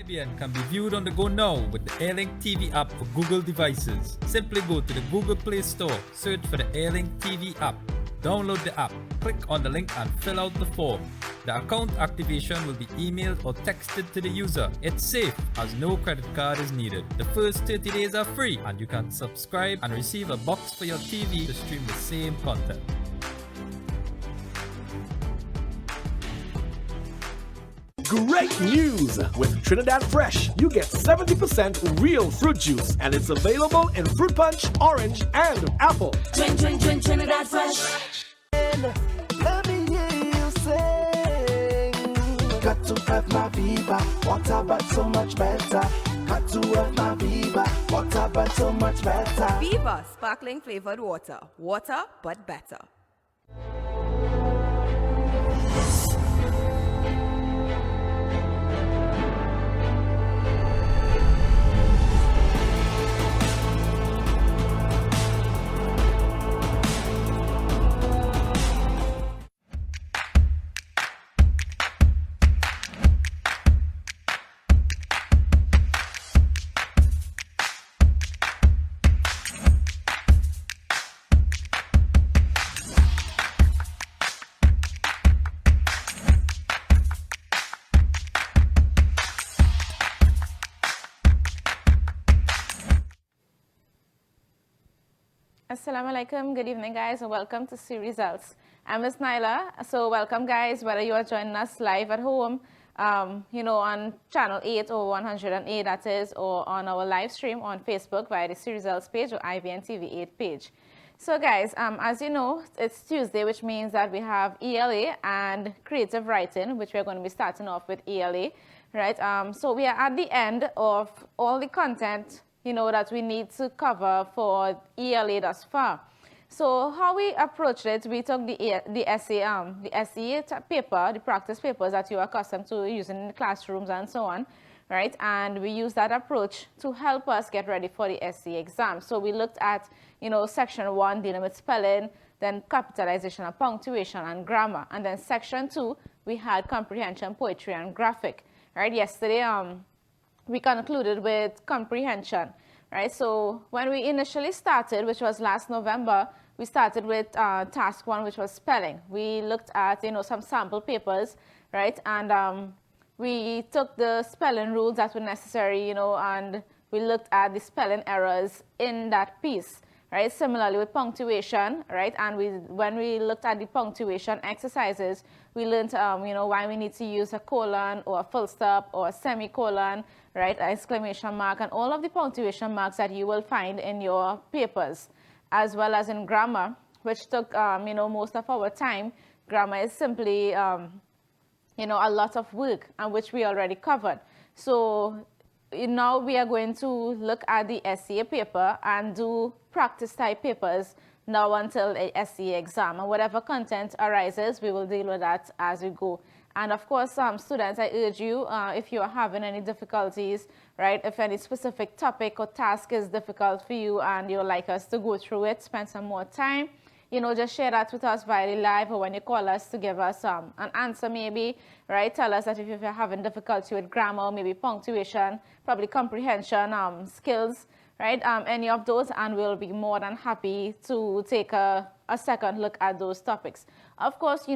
IBN can be viewed on the go now with the AirLinkTV app for Google devices. Simply go to the Google Play Store, search for the AirLinkTV app, download the app, click on the link and fill out the form. The account activation will be emailed or texted to the user. It's safe as no credit card is needed. The first 30 days are free and you can subscribe and receive a box for your TV to stream the same content. Great news! With Trinidad Fresh, you get 70% real fruit juice, and it's available in fruit punch, orange, and apple. Drink Trinidad Fresh. Let me hear you sing. Got to have my Viva, water but so much better. Got to have my Viva, water but so much better. Viva sparkling flavored water, water but better. Assalamu alaikum, good evening guys and welcome to See Results. I'm Ms. Nyla, so welcome guys, whether you are joining us live at home, on channel 8 or 108 that is, or on our live stream on Facebook via the See Results page or IBN TV 8 page. So guys, as you know, it's Tuesday, which means that we have ELA and creative writing, which we're going to be starting off with ELA, right? So we are at the end of all the content that we need to cover for ELA thus far. So how we approached it, we took the essay paper, the practice papers that you are accustomed to using in the classrooms and so on, right? And we used that approach to help us get ready for the essay exam. So we looked at, section 1 dealing with spelling, then capitalization and punctuation and grammar, and then section 2 we had comprehension, poetry, and graphic, right? Yesterday, we concluded with comprehension, right? So when we initially started, which was last November, we started with task 1, which was spelling. We looked at, some sample papers, right? And we took the spelling rules that were necessary, and we looked at the spelling errors in that piece, right? Similarly with punctuation, right? And when we looked at the punctuation exercises, we learned, why we need to use a colon or a full stop or a semicolon, right? An exclamation mark, and all of the punctuation marks that you will find in your papers, as well as in grammar, which took, most of our time. Grammar is simply, a lot of work, and which we already covered. So now we are going to look at the essay paper and do practice type papers now until the essay exam, and whatever content arises, we will deal with that as we go. And of course, students, I urge you, if you are having any difficulties, right, if any specific topic or task is difficult for you and you'd like us to go through it, spend some more time, just share that with us via the live or when you call us to give us an answer maybe, right? Tell us that if you're having difficulty with grammar, maybe punctuation, probably comprehension skills, right? Any of those, and we'll be more than happy to take a second look at those topics. Of course,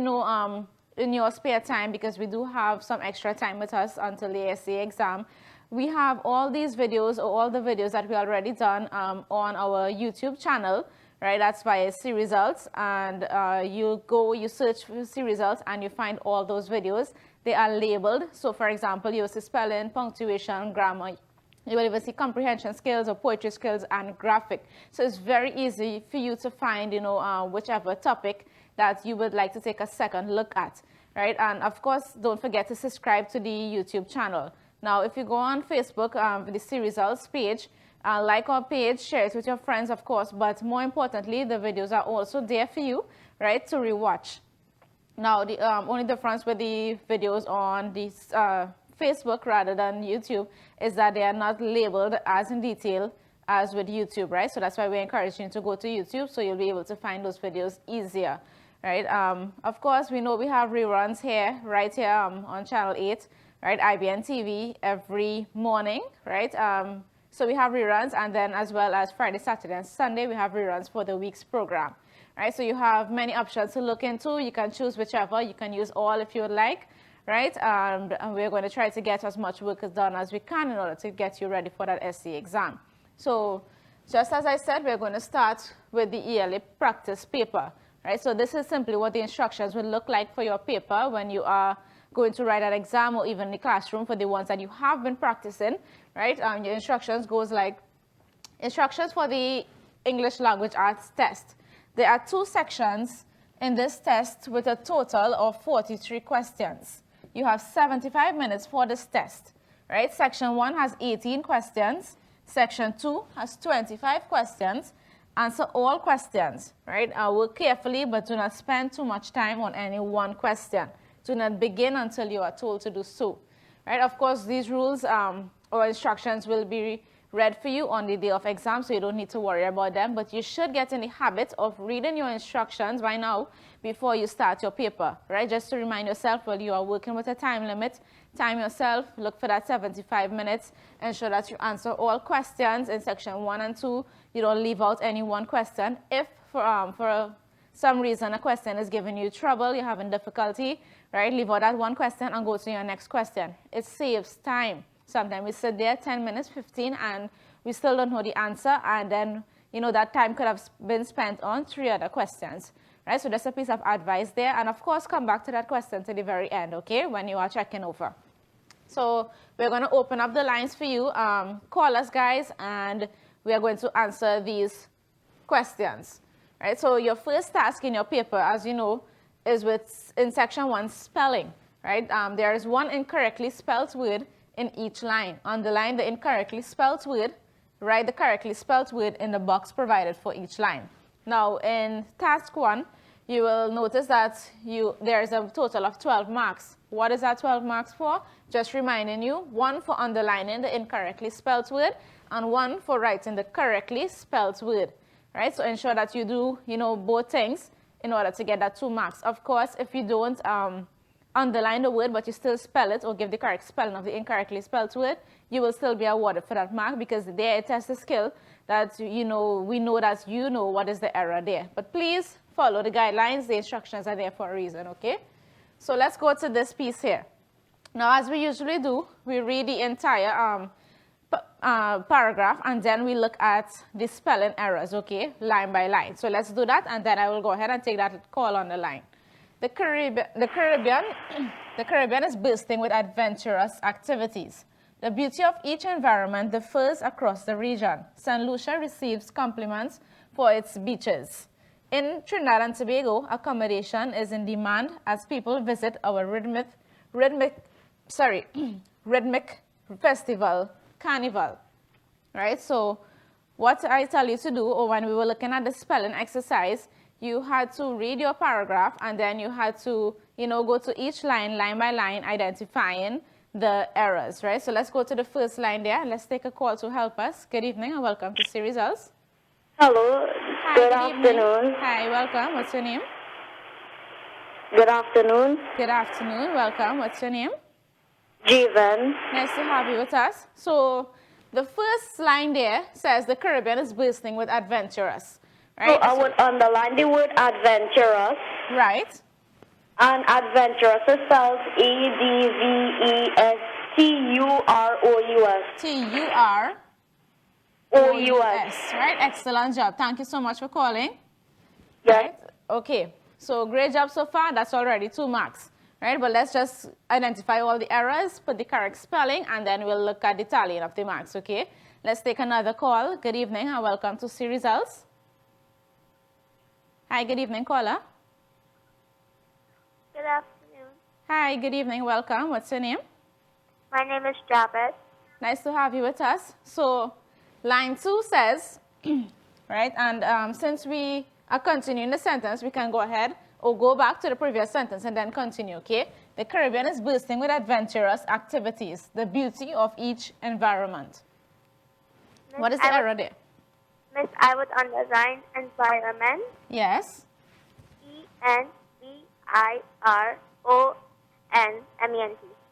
in your spare time, because we do have some extra time with us until the essay exam, we have all these videos, or all the videos that we already done on our YouTube channel, right? That's via See Results, and you search for See Results and you find all those videos. They are labeled. So for example, you see spelling, punctuation, grammar. You will even see comprehension skills or poetry skills and graphic. So it's very easy for you to find, whichever topic that you would like to take a second look at, right? And of course, don't forget to subscribe to the YouTube channel. Now, if you go on Facebook, the See Results page, like our page, share it with your friends, of course, but more importantly, the videos are also there for you, right, to rewatch. Now, the only difference with the videos on this Facebook rather than YouTube is that they are not labeled as in detail as with YouTube, right? So that's why we encourage you to go to YouTube, so you'll be able to find those videos easier, right? Of course, we know we have reruns here, right here on Channel 8, right? IBN TV every morning, right? So we have reruns, and then as well as Friday, Saturday, and Sunday, we have reruns for the week's program, right? So you have many options to look into. You can choose whichever. You can use all if you would like, right? And we're going to try to get as much work done as we can in order to get you ready for that SC exam. So just as I said, we're going to start with the ELA practice paper, right? So this is simply what the instructions will look like for your paper when you are going to write an exam or even the classroom for the ones that you have been practicing, right? Your instructions goes like, instructions for the English Language Arts test. There are 2 sections in this test with a total of 43 questions. You have 75 minutes for this test, right? Section 1 has 18 questions. Section 2 has 25 questions. Answer all questions, right? Work carefully, but do not spend too much time on any one question. Do not begin until you are told to do so, right? Of course, these rules or instructions will be read for you on the day of exam, so you don't need to worry about them, but you should get in the habit of reading your instructions by now before you start your paper, right? Just to remind yourself, well, you are working with a time limit, time yourself, look for that 75 minutes, ensure that you answer all questions in section 1 and 2. You don't leave out any one question. If for some reason a question is giving you trouble, you're having difficulty, right? Leave out that one question and go to your next question. It saves time. Sometimes we sit there 10 minutes, 15, and we still don't know the answer, and then, you know, that time could have been spent on 3 other questions, right? So that's a piece of advice there, and of course, come back to that question to the very end, okay, when you are checking over. So we're going to open up the lines for you. Call us, guys, and we are going to answer these questions. Right, so your first task in your paper, as you know, is in section 1, spelling, right? There is one incorrectly spelled word in each line. Underline the incorrectly spelled word, write the correctly spelled word in the box provided for each line. Now, in task 1, you will notice that there is a total of 12 marks. What is that 12 marks for? Just reminding you, 1 for underlining the incorrectly spelled word, and 1 for writing the correctly spelled word. Right, so ensure that you do, you know, both things in order to get that 2 marks. Of course, if you don't underline the word, but you still spell it or give the correct spelling of the incorrectly spelled word, you will still be awarded for that mark, because there it tests the skill that, you know, we know that you know what is the error there. But please follow the guidelines. The instructions are there for a reason, okay? So let's go to this piece here. Now, as we usually do, we read the entire paragraph, and then we look at the spelling errors, okay, line by line. So let's do that, and then I will go ahead and take that call on the line. The Caribbean is bursting with adventurous activities. The beauty of each environment differs across the region. St. Lucia receives compliments for its beaches. In Trinidad and Tobago, accommodation is in demand as people visit our rhythmic festival, Carnival, right? So what I tell you to do, or when we were looking at the spelling exercise, you had to read your paragraph, and then you had to, you know, go to each line, line by line, identifying the errors, right? So let's go to the first line there. Let's take a call to help us. Good evening and welcome to See Results. Hello. Hi, good afternoon. Hi, welcome. What's your name? Good afternoon. Good afternoon. Welcome. What's your name? Jeevan. Nice to have you with us. So the first line there says the Caribbean is bursting with adventurous, right? So I would underline the word adventurous. Right. And adventurous is spelled A-D-V-E-S-T-U-R-O-U-S. T-U-R-O-U-S. Right? Excellent job. Thank you so much for calling. Yes. Right? Okay. So great job so far. That's already 2 marks. Right? But let's just identify all the errors, put the correct spelling, and then we'll look at the tallying of the marks, okay? Let's take another call. Good evening and welcome to See Results. Hi, good evening, caller. Good afternoon. Hi, good evening, welcome. What's your name? My name is Jabez. Nice to have you with us. So, line 2 says, right, and since we are continuing the sentence, we can go ahead or go back to the previous sentence and then continue, okay? The Caribbean is bursting with adventurous activities, the beauty of each environment. Miss, What is the error there? Miss, I would underline environment. Yes.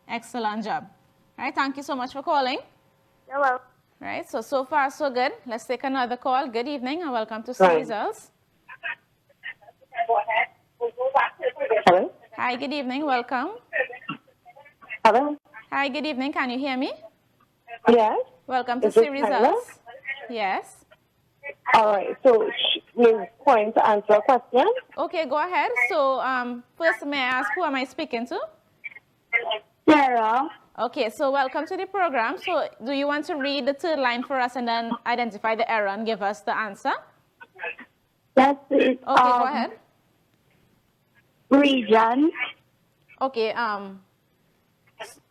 Excellent job. All right, thank you so much for calling. You're welcome. Right, so far so good. Let's take another call. Good evening and welcome to See Results. Hello? Hi, good evening. Welcome. Hello? Hi, good evening. Can you hear me? Yes. Welcome to Is this See Results. Yes. All right. So we're going to answer a question. Okay, go ahead. So first, may I ask who am I speaking to? Sarah. Okay, so welcome to the program. So do you want to read the third line for us and then identify the error and give us the answer? Yes, please. Okay, go ahead. Region. Okay,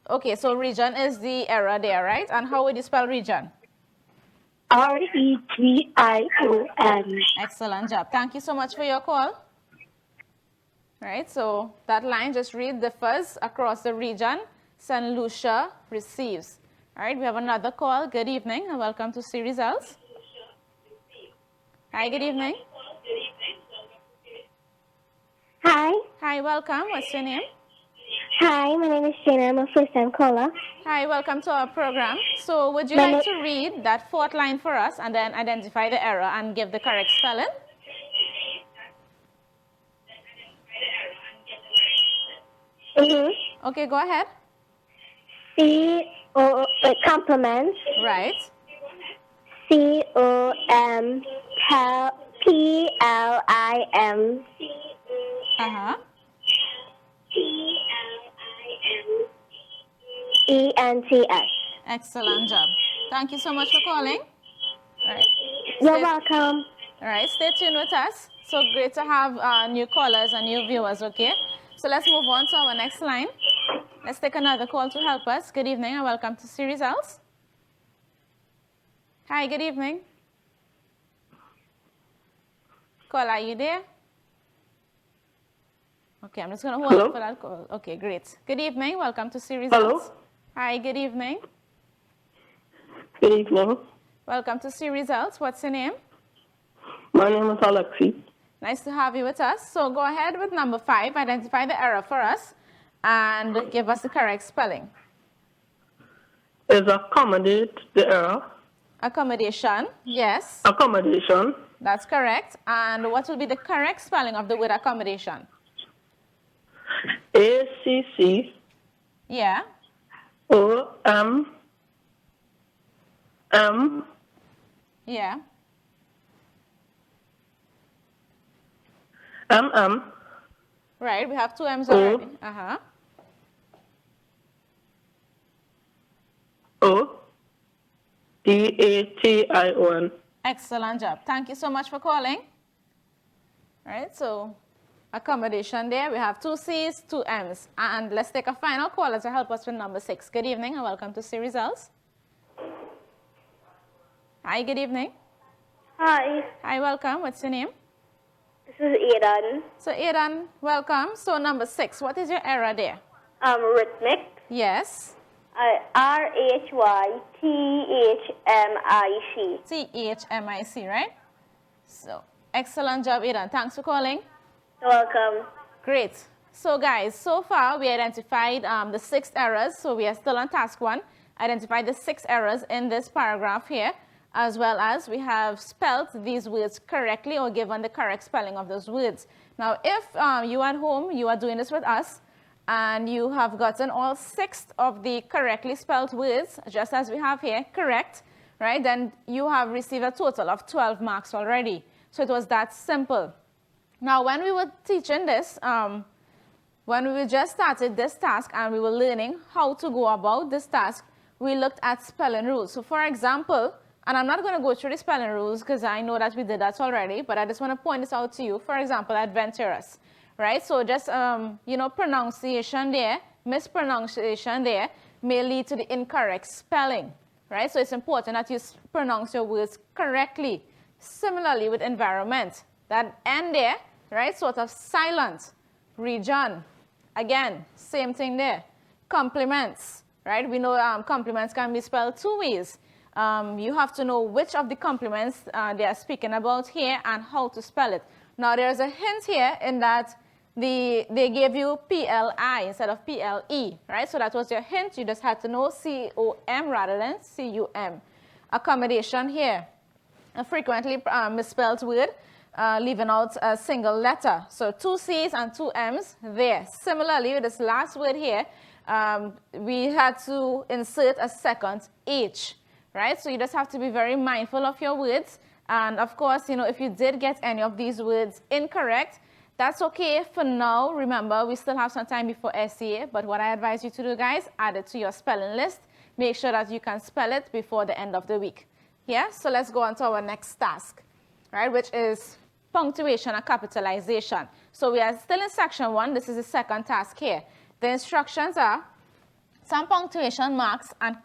okay, so region is the error there, right? And how would you spell region? R-E-G-I-O-N. Excellent job. Thank you so much for your call. Right, so that line just read the fuzz across the region. St. Lucia receives. All right, we have another call. Good evening and welcome to See Results. Hi, good evening. Hi. Hi, welcome. What's your name? Hi, my name is Shana. I'm a first-time caller. Hi, welcome to our program. So would you like to read that fourth line for us and then identify the error and give the correct spelling? Okay, go ahead. Compliments. Right. C-O-M-P-L-I-M. E-N-T-S. Excellent job. Thank you so much for calling. All right. You're welcome. All right, stay tuned with us. So great to have new callers and new viewers, okay? So let's move on to our next line. Let's take another call to help us. Good evening and welcome to See Results. Hi, good evening. Call, are you there? Okay, I'm just going to hold on for that call. Okay, great. Good evening. Welcome to See Results. Hello. Hi, good evening. Good evening. Welcome to See Results. What's your name? My name is Alexi. Nice to have you with us. So go ahead with number 5. Identify the error for us and give us the correct spelling. Is accommodate the error? Accommodation, yes. Accommodation. That's correct. And what will be the correct spelling of the word accommodation? A-C-C. Yeah. O-M-M. Yeah. M-M. Right, we have 2 M's already. O-D-A-T-I-O-N. Excellent job. Thank you so much for calling. All right, so accommodation there. We have 2 C's, 2 M's. And let's take a final caller to help us with number 6. Good evening and welcome to See Results. Hi, good evening. Hi, Hi, welcome. What's your name? this is Aidan. So, Aidan, welcome. So, number 6, what is your error there? Rhythmic. Yes. R-H-Y-T-H-M-I-C. T-H-M-I-C, right? So, excellent job, Aidan. Thanks for calling. You're welcome. Great. So, guys, so far we identified the 6 errors. So, we are still on task 1. Identify the 6 errors in this paragraph here, as well as we have spelled these words correctly or given the correct spelling of those words. Now, if you at home, you are doing this with us, and you have gotten all 6 of the correctly spelled words, just as we have here, correct, right? Then you have received a total of 12 marks already. So it was that simple. Now, when we were teaching this, when we just started this task and we were learning how to go about this task, we looked at spelling rules. So for example, and I'm not going to go through the spelling rules because I know that we did that already, but I just want to point this out to you. For example, adventurous, right? So just, you know, pronunciation there, mispronunciation there may lead to the incorrect spelling, right? So it's important that you pronounce your words correctly. Similarly with environment, that N there, right, sort of silent. Region, again, same thing there. Compliments, right? We know compliments can be spelled 2 ways. You have to know which of the compliments they are speaking about here and how to spell it. Now, there's a hint here in that they gave you PLI instead of PLE, right? So that was your hint. You just had to know COM rather than CUM. Accommodation here, a frequently misspelled word, leaving out a single letter. So 2 C's and 2 M's there. Similarly, with this last word here, we had to insert a second H, right? So you just have to be very mindful of your words. And of course, you know, if you did get any of these words incorrect, that's okay for now. Remember, we still have some time before SCA, but what I advise you to do, guys, add it to your spelling list. Make sure that you can spell it before the end of the week. Yeah, so let's go on to our next task, right, which is punctuation and capitalization. So we are still in section 1. This is the second task here. The instructions are some punctuation marks and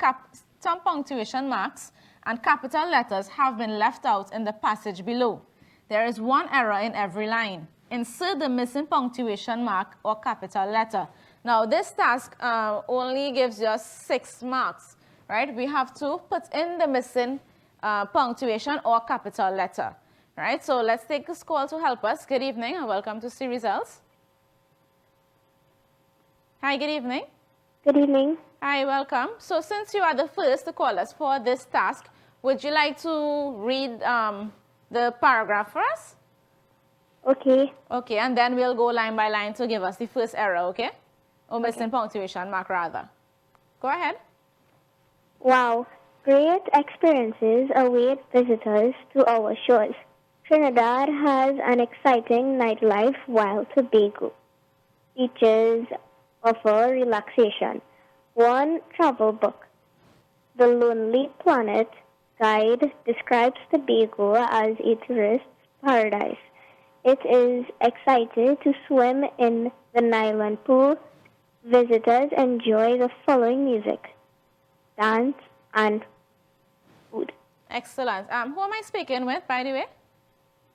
capital letters have been left out in the passage below. There is one error in every line. Insert the missing punctuation mark or capital letter. Now, this task only gives us 6 marks, right? We have to put in the missing punctuation or capital letter, right? So let's take this call to help us. Good evening and welcome to See Results. Hi, good evening. Good evening. Hi, welcome. So since you are the first to call us for this task, would you like to read the paragraph for us? Okay. Okay, and then we'll go line by line to give us the first error, okay? Or missing punctuation mark, rather. Go ahead. Wow. Great experiences await visitors to our shores. Trinidad has an exciting nightlife while Tobago beaches offer relaxation. One travel book, The Lonely Planet Guide, describes Tobago as a tourist's paradise. It is excited to swim in the Nylon pool. Visitors enjoy the following music, dance, and food. Excellent. Who am I speaking with, by the way?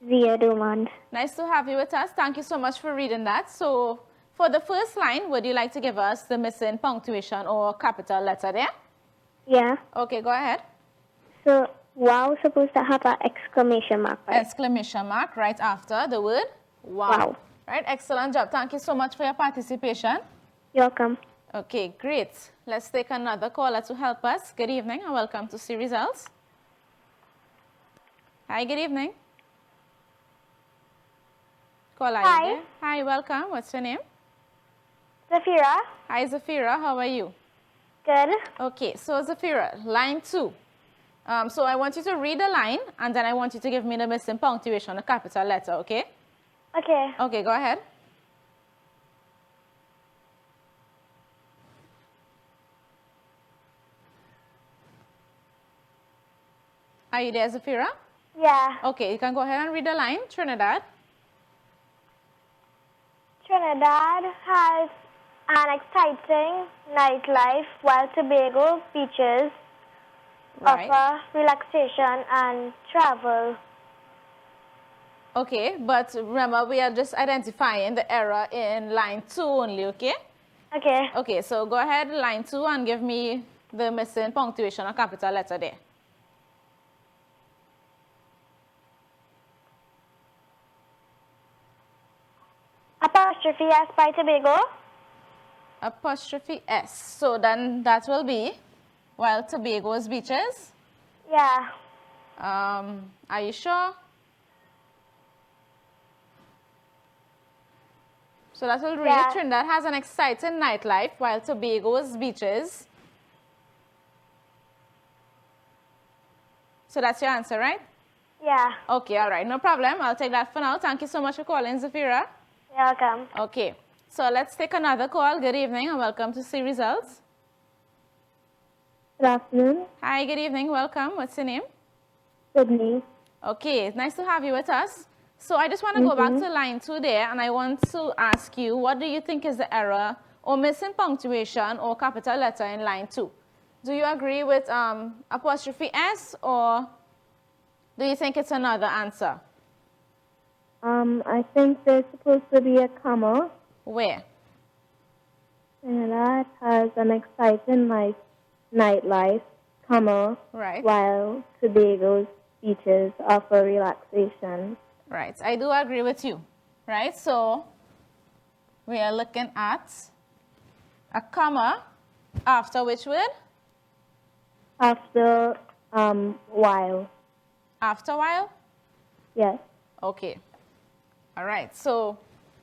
Zia Dumond. Nice to have you with us. Thank you so much for reading that. So for the first line, would you like to give us the missing punctuation or capital letter there? Yeah. Okay, go ahead. So, wow supposed to have an exclamation mark, right? Exclamation mark right after the word wow. Wow. Right, excellent job. Thank you so much for your participation. You're welcome. Okay, great. Let's take another caller to help us. Good evening and welcome to See Results. Hi, good evening. Caller, Hi. you there? Hi, welcome. What's your name? Zafira. Hi, Zafira. How are you? Good. Okay, so Zafira, line 2. So I want you to read the line, and then I want you to give me the missing punctuation, the capital letter, okay? Okay. Okay, go ahead. Are you there, Zafira? Yeah. Okay, you can go ahead and read the line, Trinidad. Trinidad has an exciting nightlife while Tobago beaches offer relaxation and travel. Okay, but remember we are just identifying the error in line 2 only, okay? Okay. Okay, so go ahead, line 2, and give me the missing punctuation or capital letter there. Apostrophe S by Tobago. Apostrophe S. So then that will be while Tobago's beaches. Yeah. Are you sure? So that will read, Trinidad has an exciting nightlife while Tobago's beaches. So that's your answer, right? Yeah. Okay, all right, no problem. I'll take that for now. Thank you so much for calling, Zafira. You're welcome. Okay, so let's take another call. Good evening and welcome to See Results. Good afternoon. Hi, good evening. Welcome. What's your name? Sydney. Okay, it's nice to have you with us. So I just want to go back to line 2 there, and I want to ask you, what do you think is the error or missing punctuation or capital letter in line 2? Do you agree with apostrophe S, or do you think it's another answer? I think there's supposed to be a comma. Where? And that has an exciting nightlife, comma, right, while Tobago's beaches offer relaxation. Right, I do agree with you, right? So we are looking at a comma after which word? After while. After while? Yes. Okay. All right. So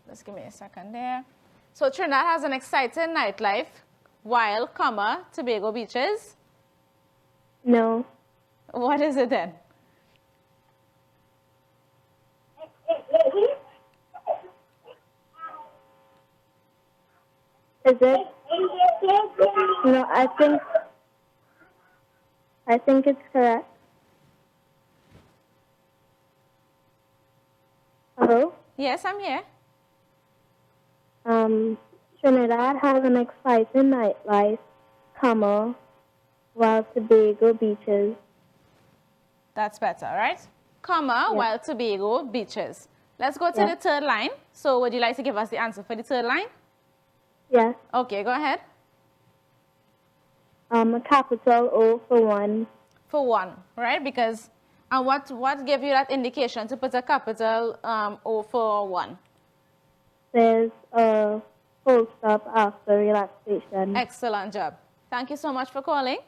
let's give me a second there. So Trinidad has an exciting nightlife while, comma, Tobago beaches. No. What is it then? Is it? No, I think it's correct. Hello? Yes, I'm here. Trinidad has an exciting nightlife, comma, while Tobago beaches. That's better, right? Comma, while Tobago beaches. Let's go to Yeah. the third line. So would you like to give us the answer for the third line? Yes. Okay, go ahead. A capital O for one. For one, right? Because, and what gave you that indication to put a capital O for one? There's a full stop after relaxation. Excellent job. Thank you so much for calling.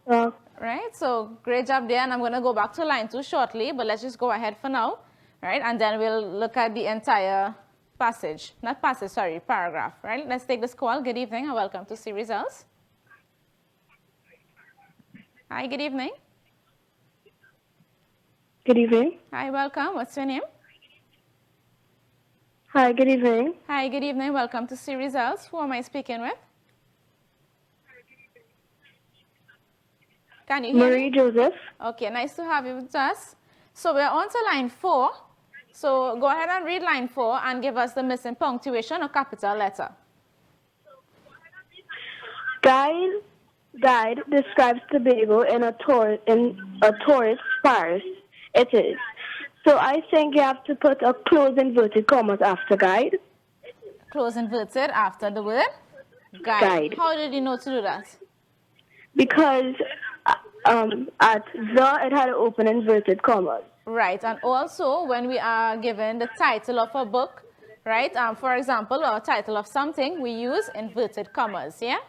So, Right, so great job there, and I'm going to go back to line 2 shortly, but let's just go ahead for now, right? And then we'll look at the entire passage, not passage, sorry, paragraph, right? Let's take this call. Good evening and welcome to See Results. Hi, good evening. good evening. Hi, welcome. What's your name? Hi, good evening. Hi, good evening. Welcome to See Results. Who am I speaking with? Can you hear Marie me? Joseph. Okay, nice to have you with us. So we're on to line 4. So go ahead and read line 4 and give us the missing punctuation or capital letter. Guide describes Tobago in a tourist Paris. It is. So I think you have to put a close inverted commas after guide. Close inverted after the word Guide. How did you know to do that? Because at the, it had open inverted commas. Right, and also when we are given the title of a book, right, for example, or title of something, we use inverted commas, yeah?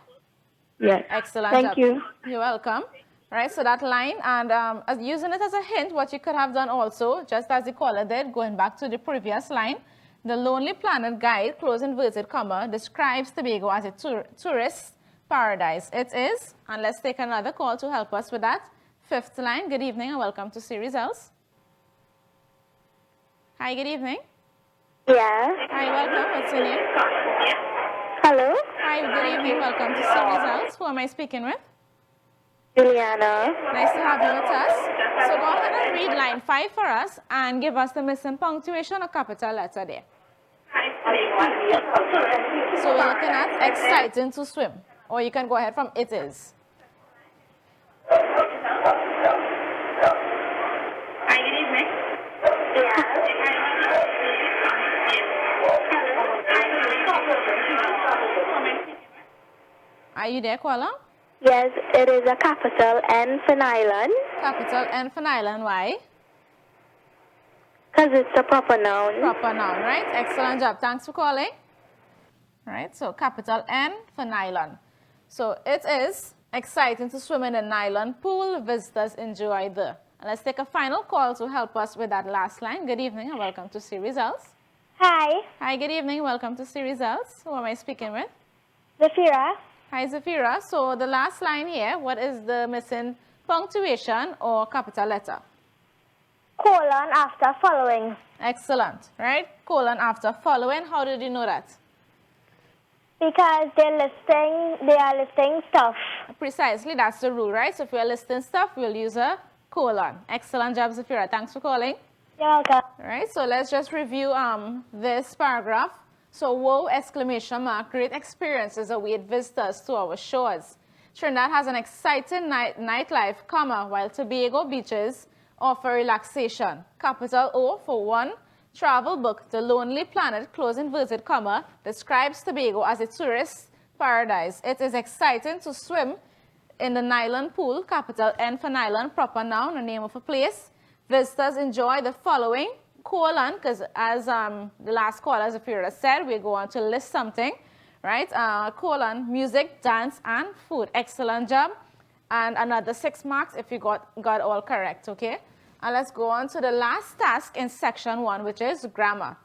Yes. Excellent Thank job. you. You're welcome. Right, so that line, and using it as a hint, what you could have done also, just as the caller did, going back to the previous line, the Lonely Planet Guide, close inverted comma, describes Tobago as a tourist paradise. It is, and let's take another call to help us with that. Fifth line, good evening and welcome to See Results. Hi, good evening. Yes. Hi, welcome. What's your name? Hello? Hi, good evening. Welcome to See Results. Who am I speaking with? Juliana. Nice to have you with us. So go ahead and read line 5 for us and give us the missing punctuation or capital letter there. So we're looking at exciting to swim. Or you can go ahead from it is. Hi, good evening. Are you there, caller? Yes, it is a capital N for nylon. Capital N for nylon. Why? Because it's a proper noun. Proper noun, right? Excellent job. Thanks for calling. Right, so capital N for nylon. So it is exciting to swim in a nylon pool. Visitors enjoy the. And let's take a final call to help us with that last line. Good evening and welcome to See Results. Hi, Hi, good evening. Welcome to See Results. Who am I speaking with? Zafira. Hi, Zafira. So the last line here, what is the missing punctuation or capital letter? Colon after following. Excellent, right? Colon after following. How did you know that? Because they are listing stuff. Precisely, that's the rule, right? So if we're listing stuff, we'll use a colon. Excellent job, Zafira. Thanks for calling. You're welcome. All right, so let's just review this paragraph. So, whoa, exclamation mark, great experiences await visitors to our shores. Trinidad has an exciting nightlife, comma, while Tobago beaches offer relaxation. Capital O for one. Travel book, The Lonely Planet, close inverted comma, describes Tobago as a tourist paradise. It is exciting to swim in the nylon pool, capital N for nylon, proper noun, the name of a place. Visitors enjoy the following, colon, because as the last caller, as Afira said, we're going to list something, right? Colon, music, dance, and food. Excellent job. And another 6 marks if you got all correct, okay? And let's go on to the last task in section 1, which is grammar.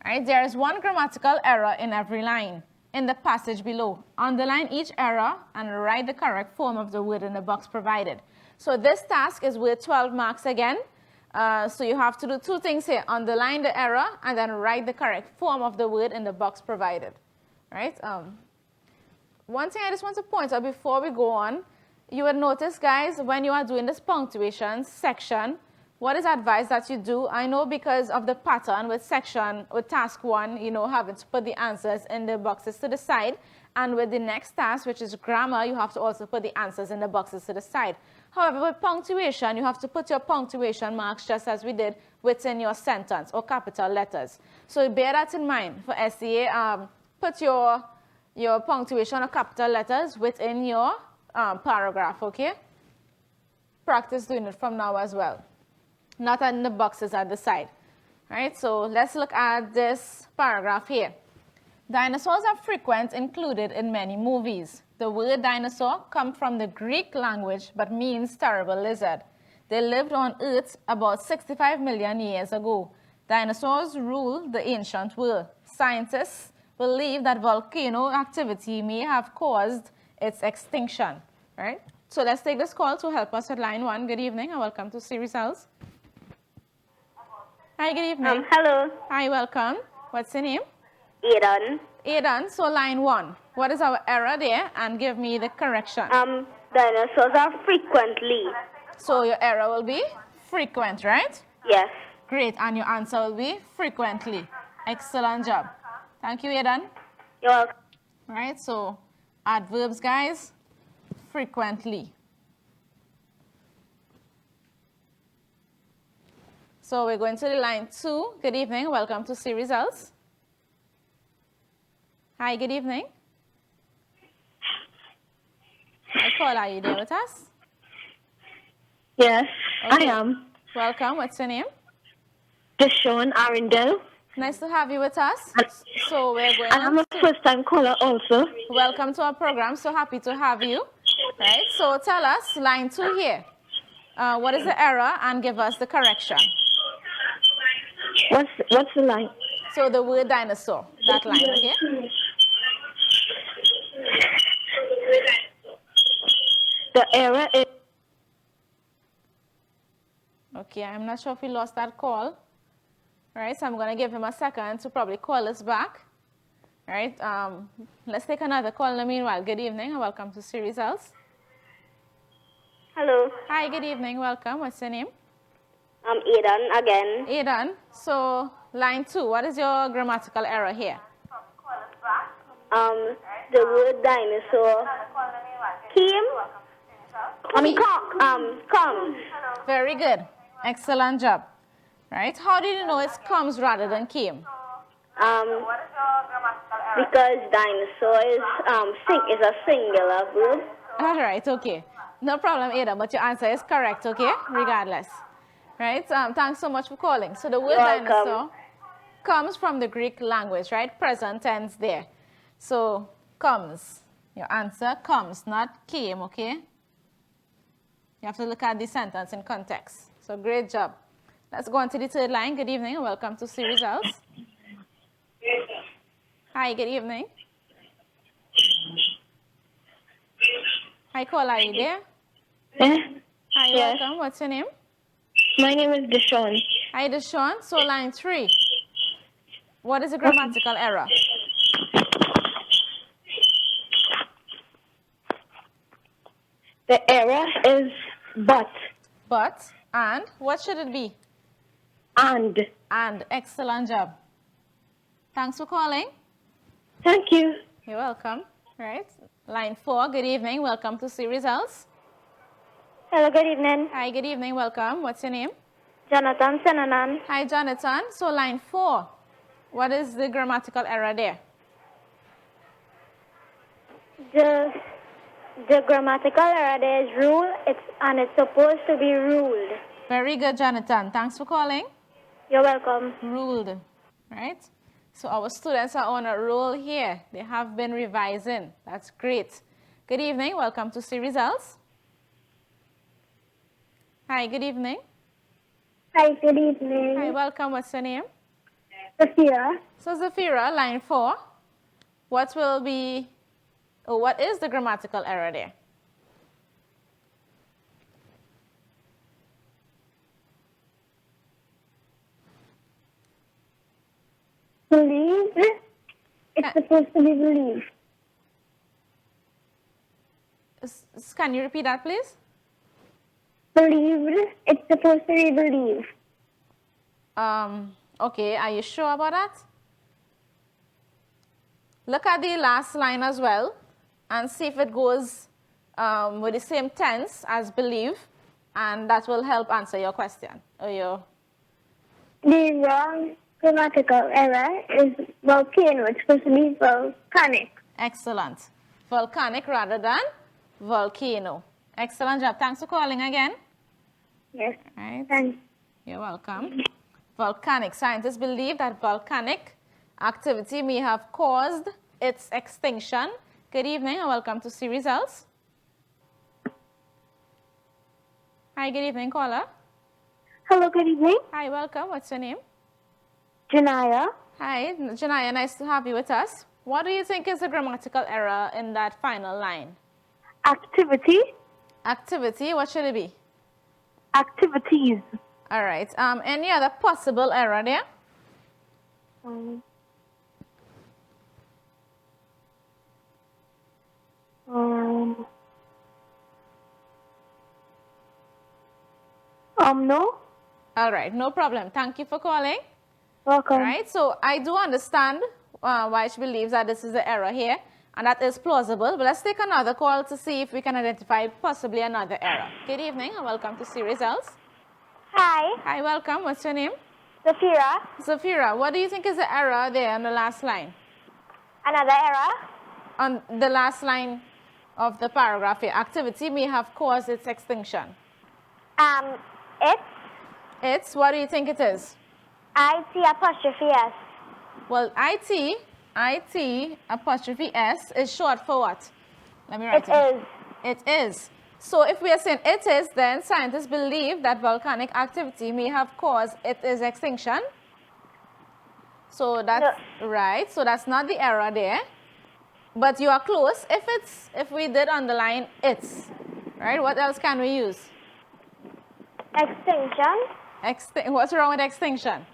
All right, there is one grammatical error in every line in the passage below. Underline each error and write the correct form of the word in the box provided. So this task is worth 12 marks again. So you have to do 2 things here. Underline the error and then write the correct form of the word in the box provided. Right? One thing I just want to point out before we go on, you would notice, guys, when you are doing this punctuation section, what is advised that you do? I know because of the pattern with task 1, you know, having to put the answers in the boxes to the side. And with the next task, which is grammar, you have to also put the answers in the boxes to the side. However, with punctuation, you have to put your punctuation marks just as we did within your sentence or capital letters. So bear that in mind. For SCA, put your punctuation or capital letters within your paragraph, okay? Practice doing it from now as well. Not in the boxes at the side. All right, so let's look at this paragraph here. Dinosaurs are frequent included in many movies. The word dinosaur comes from the Greek language but means terrible lizard. They lived on Earth about 65 million years ago. Dinosaurs ruled the ancient world. Scientists believe that volcano activity may have caused its extinction. Right? So let's take this call to help us at line 1. Good evening and welcome to Series House. Hi, good evening. Hello. Hi, welcome. What's your name? Aidan. Aidan, so line 1. What is our error there? And give me the correction. Dinosaurs are frequently. So your error will be frequent, right? Yes. Great, and your answer will be frequently. Excellent job. Thank you, Aidan. You're welcome. All right, so adverbs, guys, frequently. So we're going to the line 2. Good evening. Welcome to See Results. Hi, good evening. Hi, Paul, are you there with us? Yes, Okay. I am. Welcome. What's your name? Deshaun Arundel. Nice to have you with us. So we're going I'm a to first-time caller also. welcome to our program. So happy to have you. Right. So tell us line 2 here. What is the error and give us the correction. What's the line? So the word dinosaur, that line, okay? The error is... Okay, I'm not sure if we lost that call. All right, so I'm going to give him a second to probably call us back. All right, let's take another call in the meanwhile. Good evening and welcome to See Results. Hello. Hi, good evening, welcome. What's your name? I'm Aidan again. Aidan, so line 2, what is your grammatical error here? The word dinosaur comes. Very good. Excellent job. Right? How did you know it comes rather than came? Because dinosaur is a singular verb. All right, okay. No problem, Ada, but your answer is correct, okay? Regardless. Right? Thanks so much for calling. So the word dinosaur comes from the Greek language, right? Present tense there. So comes. Your answer comes, not came, okay? You have to look at the sentence in context. So great job. Let's go on to the third line. Good evening and welcome to See Results. Hi, good evening. Hi, caller, are you there? Hi, Yes. welcome. What's your name? My name is Deshaun. Hi, Deshaun. So line 3. What is the grammatical error? The error is but. But, and, what should it be? And. And, excellent job. Thanks for calling. Thank you. You're welcome. Right. Line 4, good evening. Welcome to See Results. Hello, good evening. Hi, good evening. Welcome. What's your name? Jonathan Senanan. Hi, Jonathan. So line 4, what is the grammatical error there? The grammatical error there is rule, and it's supposed to be ruled. Very good, Jonathan. Thanks for calling. You're welcome. Ruled, right? So our students are on a roll here. They have been revising. That's great. Good evening. Welcome to See Results. Hi, good evening. Hi, good evening. Hi, welcome. What's your name? Sophia. So Zafira, line 4. What is the grammatical error there? Believe. It's supposed to be believe. Can you repeat that, please? Believed. It's supposed to be believe. Okay, are you sure about that? Look at the last line as well and see if it goes with the same tense as believe, and that will help answer your question. The wrong grammatical error is volcano. It's supposed to be volcanic. Excellent. Volcanic rather than volcano. Excellent job. Thanks for calling again. Yes. Right. Thanks. You're welcome. Volcanic. Scientists believe that volcanic activity may have caused its extinction. Good evening and welcome to See Results. Hi, good evening, caller. Hello, good evening. Hi, welcome. What's your name? Janaya. Hi, Janaya. Nice to have you with us. What do you think is the grammatical error in that final line? Activity. Activity. What should it be? Activities. All right. Any other possible error there? No. All right. No problem. Thank you for calling. Welcome. All right. So I do understand why she believes that this is the error here, and that is plausible. But let's take another call to see if we can identify possibly another error. Good evening and welcome to See Results. Hi. Hi, welcome. What's your name? Zafira. Zafira, what do you think is the error there on the last line? Another error? On the last line of the paragraph here, activity may have caused its extinction. It's, what do you think it is? IT''S. Well, IT apostrophe S is short for what? Let me write it. It is. So if we are saying it is, then scientists believe that volcanic activity may have caused its extinction. So that's right. So that's not the error there. But you are close. If we did underline it's, right? What else can we use? Extinction. What's wrong with extinction?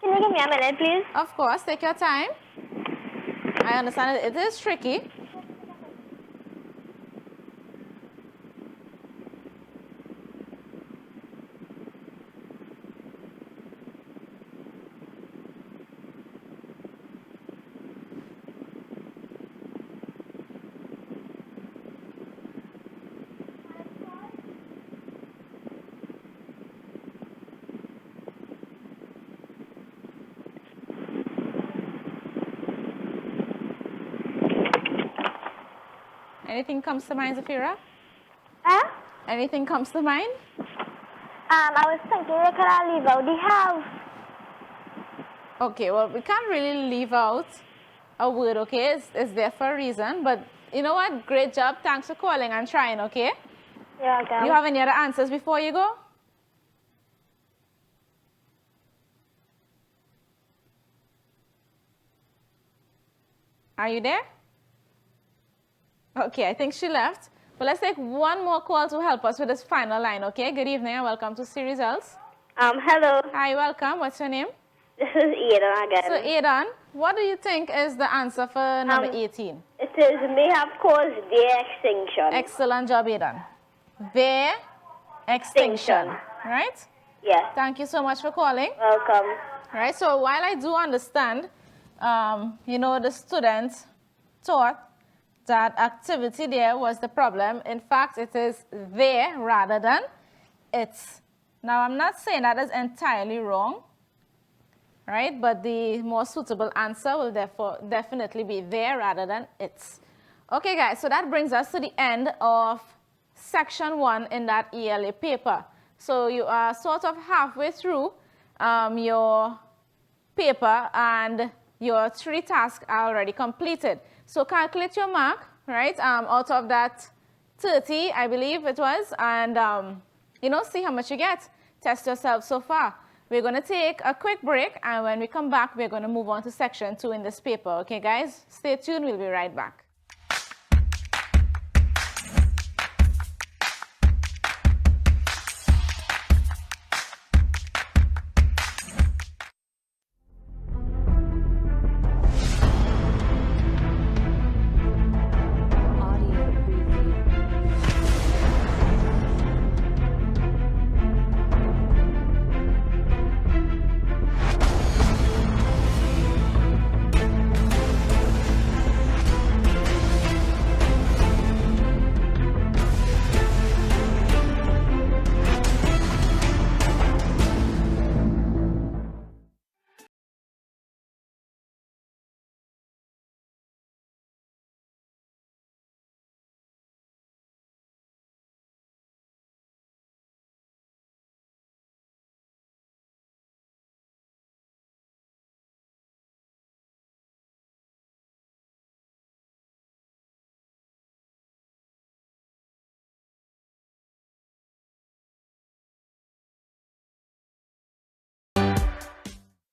Can you give me a minute, please? Of course, take your time. I understand it is tricky. Anything comes to mind, Zafira? Anything comes to mind? I was thinking we could leave out the have. Okay, well, we can't really leave out a word, okay? It's there for a reason, but you know what? Great job. Thanks for calling and trying, okay? You're welcome. You have any other answers before you go? Are you there? Okay, I think she left. But let's take one more call to help us with this final line, okay? Good evening and welcome to See Results. Hello. Hi, welcome. What's your name? This is Aidan again. So, Aidan, what do you think is the answer for number 18? It is may have caused their extinction. Excellent job, Aidan. Their extinction. Right? Yes. Thank you so much for calling. Welcome. Right, so while I do understand, you know, the student thought that activity there was the problem. In fact, it is there rather than it's. Now, I'm not saying that is entirely wrong, right? But the more suitable answer will therefore definitely be there rather than it's. Okay, guys, so that brings us to the end of section 1 in that ELA paper. So you are sort of halfway through your paper and your 3 tasks are already completed. So calculate your mark, right, out of that 30, I believe it was, and, you know, see how much you get. Test yourself so far. We're going to take a quick break, and when we come back, we're going to move on to section 2 in this paper. Okay, guys? Stay tuned. We'll be right back.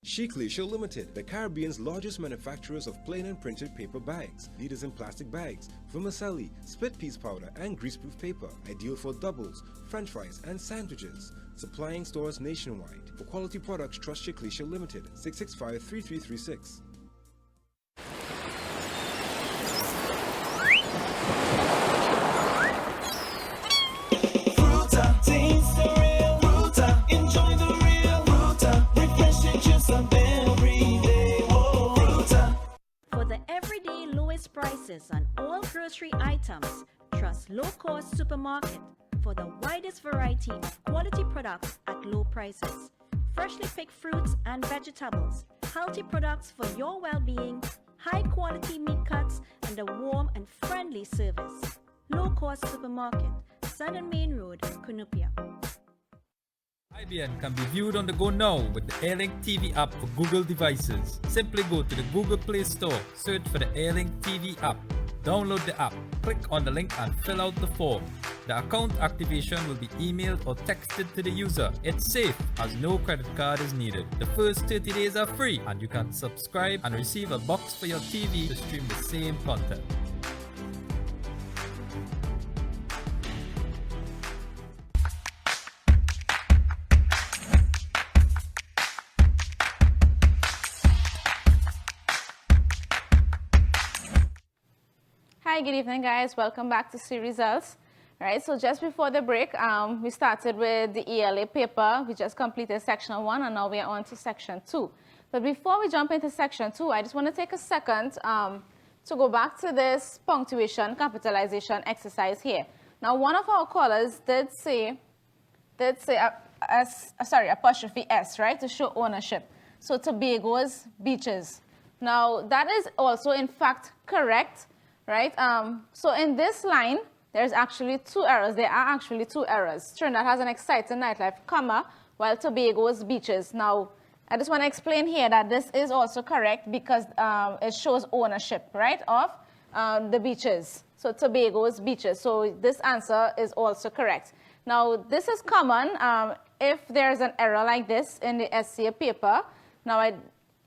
Shiklisha Limited, the Caribbean's largest manufacturers of plain and printed paper bags, leaders in plastic bags, vermicelli, split piece powder, and greaseproof paper, ideal for doubles, french fries, and sandwiches. Supplying stores nationwide. For quality products, trust Shiklisha Limited, 665-3336. Prices on all grocery items. Trust Low Cost Supermarket for the widest variety of quality products at low prices. Freshly picked fruits and vegetables, healthy products for your well-being, high quality meat cuts, and a warm and friendly service. Low Cost Supermarket, Sun and Main Road, Cunupia. IBN can be viewed on the go now with the AirLinkTV app for Google devices. Simply go to the Google Play Store, search for the AirLinkTV app, download the app, click on the link and fill out the form. The account activation will be emailed or texted to the user. It's safe as no credit card is needed. The first 30 days are free and you can subscribe and receive a box for your TV to stream the same content. Hi, good evening, guys. Welcome back to See Results. Right, so just before the break, we started with the ELA paper. We just completed section 1, and now we are on to section 2. But before we jump into section 2, I just want to take a second to go back to this punctuation capitalization exercise here. Now, one of our callers did say apostrophe S, right, to show ownership. So Tobago's beaches. Now, that is also, in fact, correct. Right, so in this line, there's actually 2 errors. There are actually 2 errors. Trinidad has an exciting nightlife, comma, while Tobago's beaches. Now, I just want to explain here that this is also correct because it shows ownership, right, of the beaches. So Tobago's beaches. So this answer is also correct. Now, this is common if there's an error like this in the SCA paper. Now,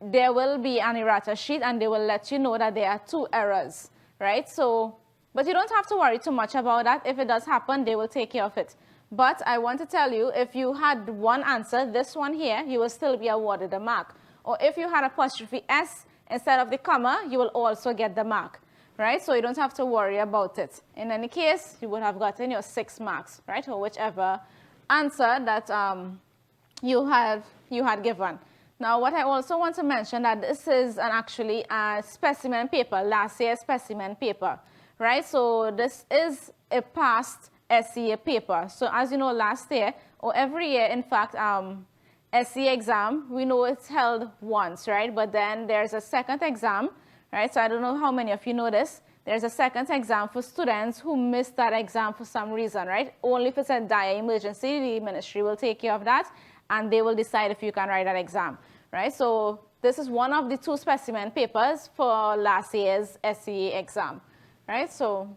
there will be an errata sheet, and they will let you know that there are 2 errors. Right, so, but you don't have to worry too much about that. If it does happen, they will take care of it. But I want to tell you, if you had one answer, this one here, you will still be awarded a mark. Or if you had apostrophe S instead of the comma, you will also get the mark. Right, so you don't have to worry about it. In any case, you would have gotten your 6 marks, right, or whichever answer that you had given. Now, what I also want to mention that this is actually a specimen paper, last year's specimen paper, right? So this is a past SCA paper. So as you know, last year, or every year, in fact, SCA exam, we know it's held once, right? But then there's a second exam, right? So I don't know how many of you know this. There's a second exam for students who missed that exam for some reason, right? Only if it's a dire emergency, the ministry will take care of that, and they will decide if you can write that exam, right? So this is one of the 2 specimen papers for last year's SCA exam, right? So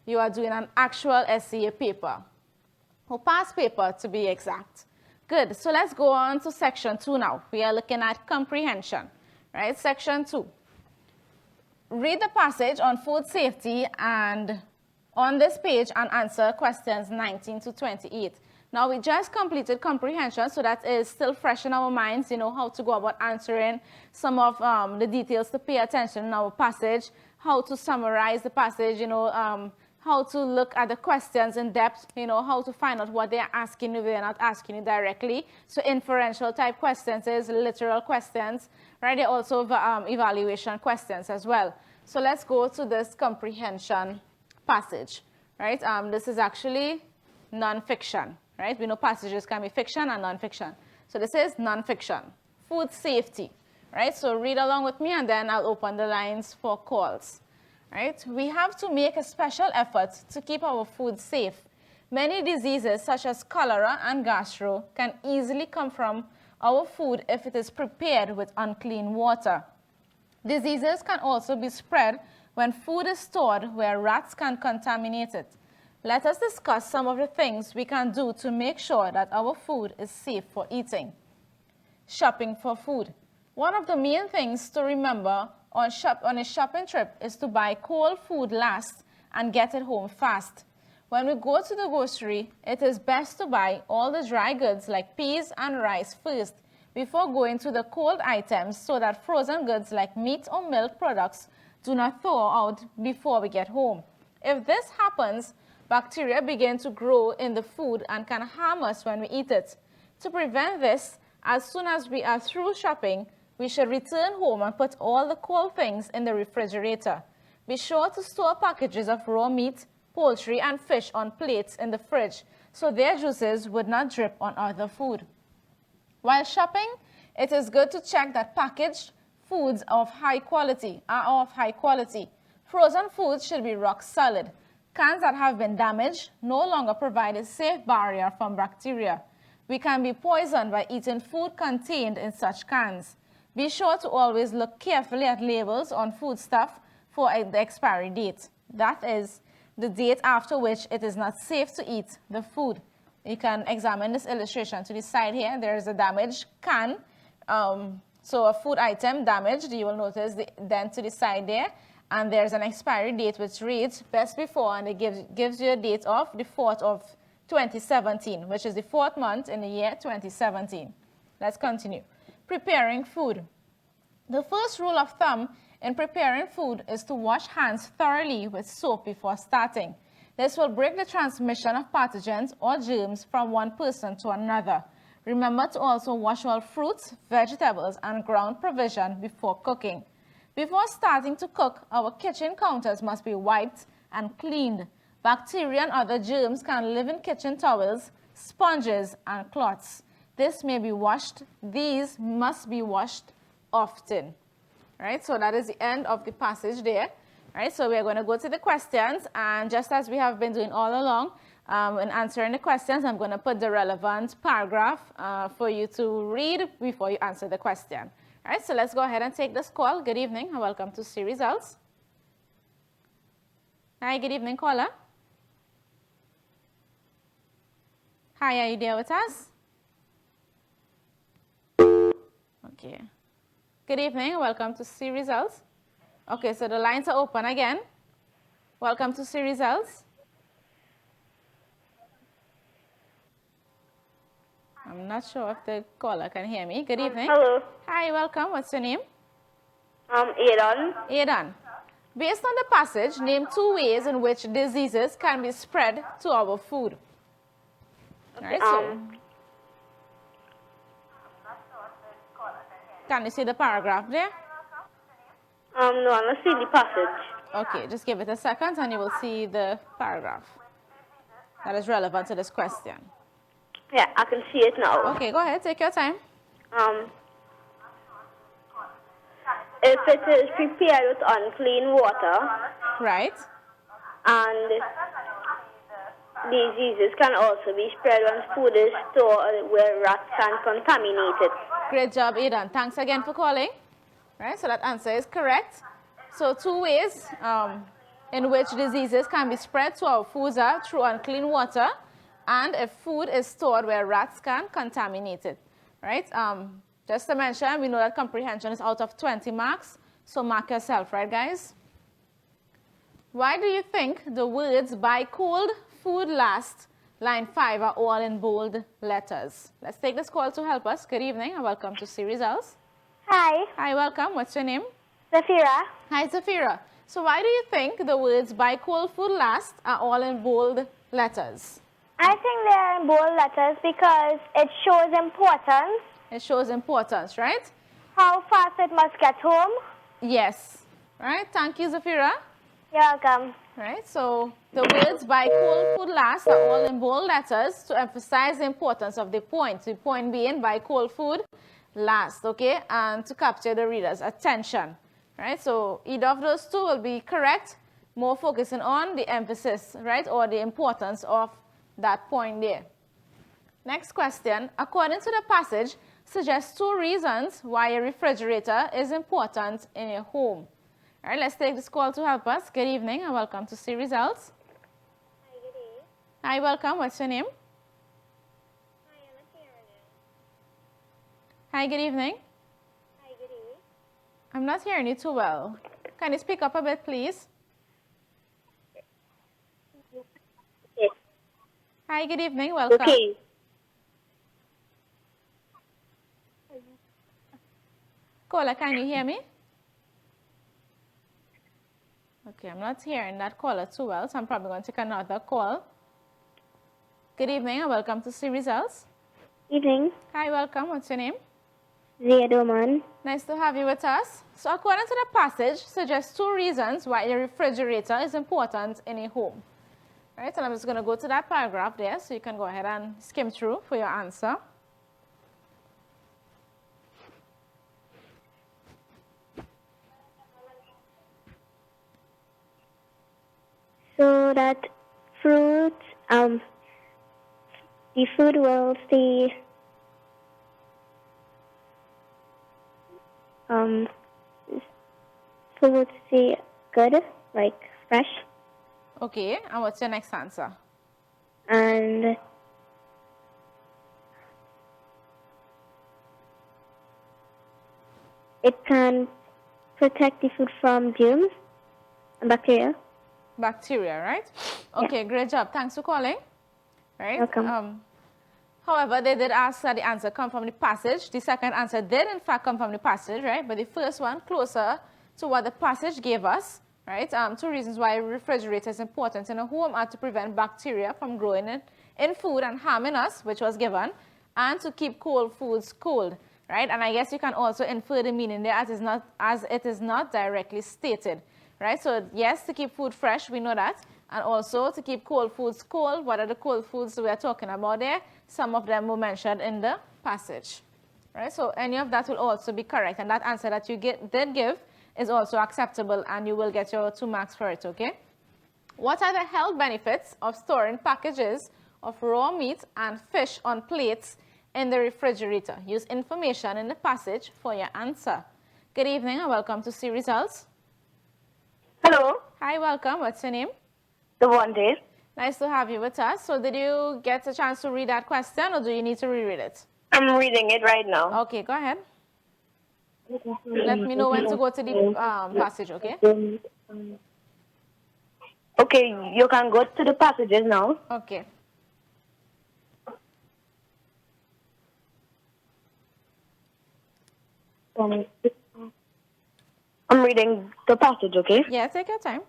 you are doing an actual SCA paper, or past paper to be exact. Good, so let's go on to section 2 now. We are looking at comprehension, right? Section 2. Read the passage on food safety and on this page and answer questions 19 to 28. Now, we just completed comprehension, so that is still fresh in our minds, you know, how to go about answering some of the details to pay attention in our passage, how to summarize the passage, you know, how to look at the questions in depth, you know, how to find out what they're asking you, they're not asking you directly. So inferential type questions is literal questions, right? They're also evaluation questions as well. So let's go to this comprehension passage, right? This is actually nonfiction, right? We know passages can be fiction and nonfiction. So this is nonfiction, food safety, right? So read along with me and then I'll open the lines for calls. Right? We have to make a special effort to keep our food safe. Many diseases such as cholera and gastro can easily come from our food if it is prepared with unclean water. Diseases can also be spread when food is stored where rats can contaminate it. Let us discuss some of the things we can do to make sure that our food is safe for eating. Shopping for food. One of the main things to remember on a shopping trip is to buy cold food last and get it home fast. When we go to the grocery, it is best to buy all the dry goods like peas and rice first before going to the cold items so that frozen goods like meat or milk products do not thaw out before we get home. If this happens, bacteria begin to grow in the food and can harm us when we eat it. To prevent this, as soon as we are through shopping, we should return home and put all the cold things in the refrigerator. Be sure to store packages of raw meat, poultry, and fish on plates in the fridge so their juices would not drip on other food. While shopping, it is good to check that packaged foods are of high quality. Frozen foods should be rock solid. Cans that have been damaged no longer provide a safe barrier from bacteria. We can be poisoned by eating food contained in such cans. Be sure to always look carefully at labels on foodstuff for the expiry date. That is the date after which it is not safe to eat the food. You can examine this illustration to the side here. There is a damaged can. So a food item damaged, you will notice the dent to the side there. And there's an expiry date which reads best before, and it gives you a date of the 4th of 2017, which is the 4th month in the year 2017. Let's continue. Preparing food. The first rule of thumb in preparing food is to wash hands thoroughly with soap before starting. This will break the transmission of pathogens or germs from one person to another. Remember to also wash all fruits, vegetables, and ground provision before cooking. Before starting to cook, our kitchen counters must be wiped and cleaned. Bacteria and other germs can live in kitchen towels, sponges, and cloths. This may be washed. These must be washed often. Right, so that is the end of the passage there. Right, so we're going to go to the questions, and just as we have been doing all along, in answering the questions, I'm going to put the relevant paragraph for you to read before you answer the question. All right, so let's go ahead and take this call. Good evening and welcome to C Results. Hi, good evening, caller. Hi, are you there with us? Okay. Good evening and welcome to C Results. Okay, so the lines are open again. Welcome to C Results. I'm not sure if the caller can hear me. Good evening. Hello. Hi, welcome. What's your name? Aidan. Aidan. Based on the passage, name 2 ways in which diseases can be spread to our food. All right, so can you see the paragraph there? No, let's see the passage. Okay, just give it a second and you will see the paragraph that is relevant to this question. Yeah, I can see it now. Okay, go ahead, take your time. if it is prepared with unclean water, right, and diseases can also be spread when food is stored where rats can contaminate it. Great job, Aidan. Thanks again for calling. Right, so that answer is correct. So 2 ways in which diseases can be spread to our foods are through unclean water, and if food is stored where rats can contaminate it. Right? Just to mention, we know that comprehension is out of 20 marks, so mark yourself, right, guys? Why do you think the words "buy cold, food last," line 5 are all in bold letters? Let's take this call to help us. Good evening and welcome to See Results. Hi. Hi, welcome. What's your name? Zafira. Hi, Zafira. So why do you think the words "buy cold, food last" are all in bold letters? I think they're in bold letters because it shows importance. It shows importance, right? How fast it must get home. Yes. Right. Thank you, Zafira. You're welcome. Right. So the words "buy cold, food last" are all in bold letters to emphasize the importance of the point. The point being "buy cold food last," okay, and to capture the reader's attention. Right. So either of those two will be correct. More focusing on the emphasis, right, or the importance of that point there. Next question. According to the passage, suggest 2 reasons why a refrigerator is important in your home. All right, let's take this call to help us. Good evening and welcome to See Results. Hi, good evening. Hi, welcome. What's your name? Hi, I'm hearing you. Hi, good evening. Hi, good evening. I'm not hearing you too well. Can you speak up a bit, please? Okay. Hi, good evening. Welcome. Okay. Caller, can you hear me? Okay, I'm not hearing that caller too well, so I'm probably going to take another call. Good evening and welcome to See Results. Evening. Hi, welcome. What's your name? Zia Doman. Nice to have you with us. So according to the passage, suggest 2 reasons why a refrigerator is important in a home. Right, and I'm just going to go to that paragraph there, so you can go ahead and skim through for your answer. So that fruit, the food will stay, food will stay good, like fresh. Okay, and what's your next answer? And it can protect the food from germs and bacteria. Bacteria, right? Okay, great job. Thanks for calling. Right? Welcome. However, they did ask that the answer come from the passage. The second answer did, in fact, come from the passage, right? But the first one, closer to what the passage gave us, right? 2 reasons why a refrigerator is important in a home are to prevent bacteria from growing in food and harming us, which was given, and to keep cold foods cold, right? And I guess you can also infer the meaning there as it is not directly stated. Right, so yes, to keep food fresh, we know that, and also to keep cold foods cold. What are the cold foods we are talking about there? Some of them were mentioned in the passage. Right, so any of that will also be correct, and that answer that you did give is also acceptable, and you will get your 2 marks for it, okay? What are the health benefits of storing packages of raw meat and fish on plates in the refrigerator? Use information in the passage for your answer. Good evening and welcome to See Results. Hello. Hi, welcome. What's your name? The one day. Nice to have you with us. So did you get a chance to read that question, or do you need to reread it? I'm reading it right now. Okay, go ahead. Let me know when to go to the passage, okay? Okay, you can go to the passages now. Okay. I'm reading the passage, okay? Yeah, take your time.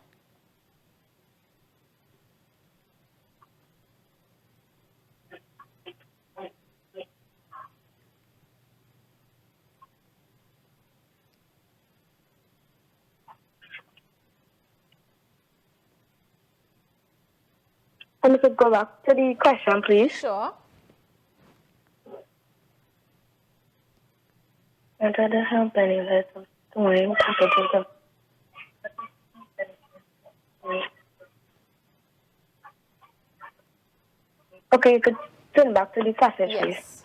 And if we go back to the question, please. Sure. What are the health benefits of storing packages of... Okay, you could turn back to the passage, please. Yes.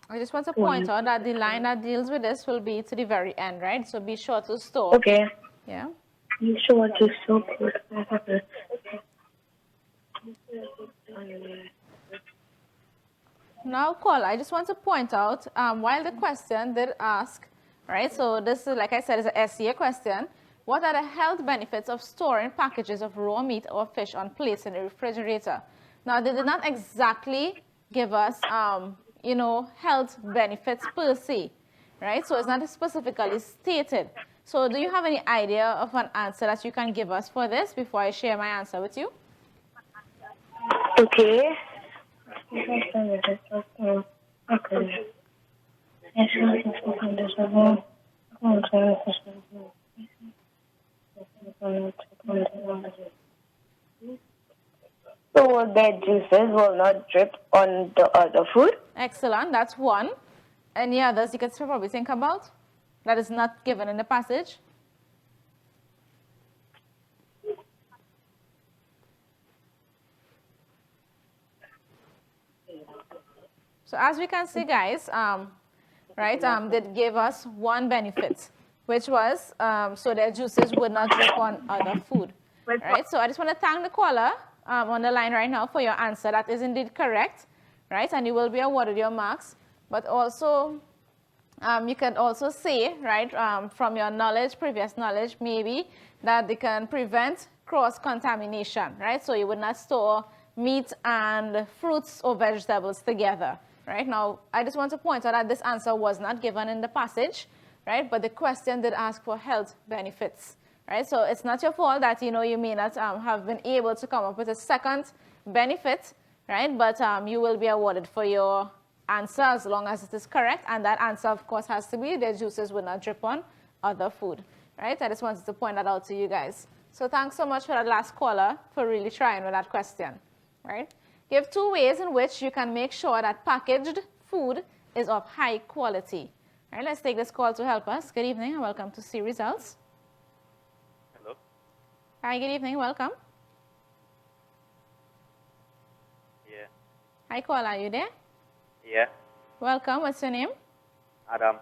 I just want to point out that the line that deals with this will be to the very end, right? So be sure to store. Okay. Yeah. Be sure to store. Now, caller, I just want to point out, while the question did ask, right? So this is, like I said, is a SEA question. What are the health benefits of storing packages of raw meat or fish on plates in the refrigerator? Now, they did not exactly give us, you know, health benefits per se, right? So it's not specifically stated. So do you have any idea of an answer that you can give us for this before I share my answer with you? Okay. So the juices will not drip on the other food? Excellent, that's one. Any others you could probably think about that is not given in the passage? So as we can see, guys, right, they gave us one benefit, which was so their juices would not drip on other food. Right, so I just want to thank the caller on the line right now for your answer. That is indeed correct, right, and you will be awarded your marks. But also, you can also say, right, from your knowledge, previous knowledge, maybe, that they can prevent cross-contamination, right? So you would not store meat and fruits or vegetables together, right? Now, I just want to point out that this answer was not given in the passage, right? But the question did ask for health benefits, right? So it's not your fault that, you know, you may not have been able to come up with a second benefit, right? But you will be awarded for your answer as long as it is correct, and that answer, of course, has to be the juices will not drip on other food, right? I just wanted to point that out to you guys. So thanks so much for that last caller for really trying with that question, right? Give 2 ways in which you can make sure that packaged food is of high quality. All right, let's take this call to help us. Good evening and welcome to See Results. Hello. Hi, good evening, welcome. Yeah. Hi, caller, are you there? Yeah. Welcome, what's your name? Adam.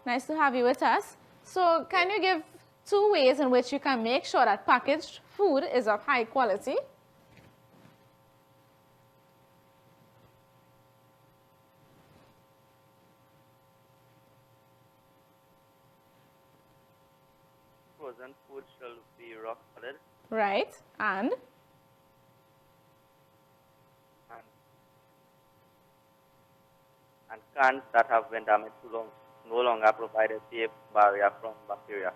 Nice to have you with us. So can you give 2 ways in which you can make sure that packaged food is of high quality? Frozen food shall be rock solid. Right, and? And cans that have been damaged too long no longer provide a safe barrier from bacteria.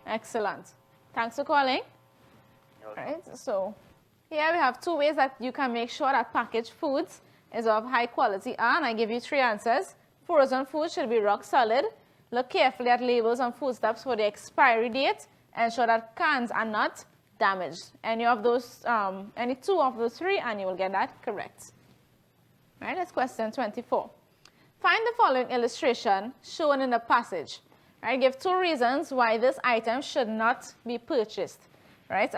Excellent. Thanks for calling. All right, so here we have 2 ways that you can make sure that packaged foods is of high quality. And I give you 3 answers. Frozen food should be rock solid. Look carefully at labels on foodstuffs for the expiry date. Ensure that cans are not damaged. Any 2 of those 3 and you will get that correct. All right, that's question 24. Find the following illustration shown in the passage. Right, give 2 reasons why this item should not be purchased. Right,